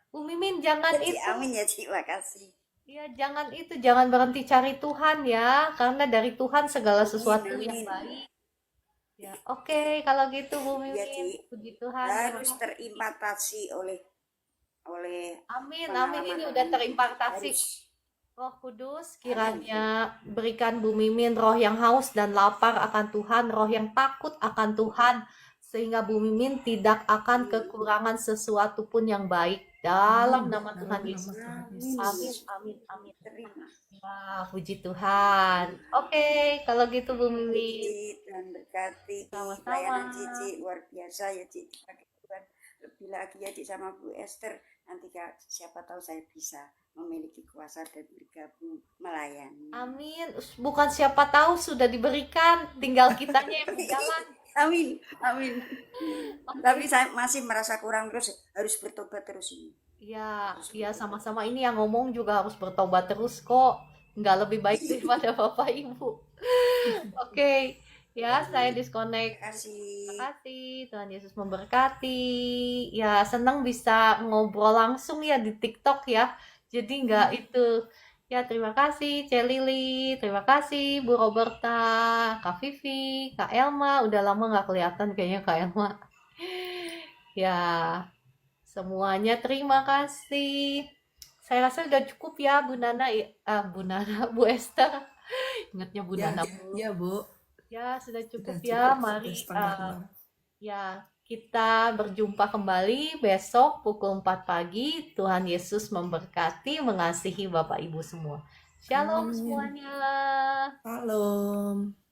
Bu Mimin jangan Ci, itu. amin ya Ci, makasih. Ya, jangan berhenti cari Tuhan ya, karena dari Tuhan segala sesuatu yang baik. Ya, oke, kalau gitu Bu Mimin, puji Tuhan. Harus terimpartasi oleh Amin, amin, ini udah terimpartasi. Roh Kudus, kiranya berikan Bu Mimin roh yang haus dan lapar akan Tuhan, roh yang takut akan Tuhan, sehingga Bu Mimin tidak akan kekurangan sesuatu pun yang baik. Dalam nama Tuhan Dalam Yesus. nama Tuhan Amin. Yesus. Amin, amin, amin. Terima. Wah, puji Tuhan. Oke, kalau gitu Bu Mimin. Cici, Tuhan berkati Sama-sama. pelayanan Cici luar biasa ya Cici, dipakai Tuhan lebih lagi ya Cici sama Bu Esther. Nanti siapa tahu saya bisa memiliki kuasa dan bergabung melayani. Amin. Bukan siapa tahu sudah diberikan, tinggal kitanya yang berjalan. Amin, amin. Tapi saya masih merasa kurang terus, harus bertobat terus ini. Ya, sama-sama ini yang ngomong juga harus bertobat terus kok. Nggak lebih baik daripada Bapak Ibu. Oke, ya saya disconnect. Terima kasih. Terima kasih, Tuhan Yesus memberkati. Ya, senang bisa ngobrol langsung ya di TikTok ya. Jadi nggak itu. Ya, terima kasih Celili, terima kasih Bu Roberta, Kak Vivi, Kak Elma. Udah lama nggak kelihatan kayaknya Kak Elma. Ya, semuanya terima kasih. Saya rasa udah cukup ya Bu Nana, Bu Nana, Bu Esther. Ingatnya Bu Ya, Nana. ya Bu. Ya, sudah cukup Sudah ya. cukup, Mari sudah setengah enam. ya kita berjumpa kembali besok pukul 4 pagi. Tuhan Yesus memberkati, mengasihi Bapak Ibu semua. Shalom Amin. semuanya. Salam.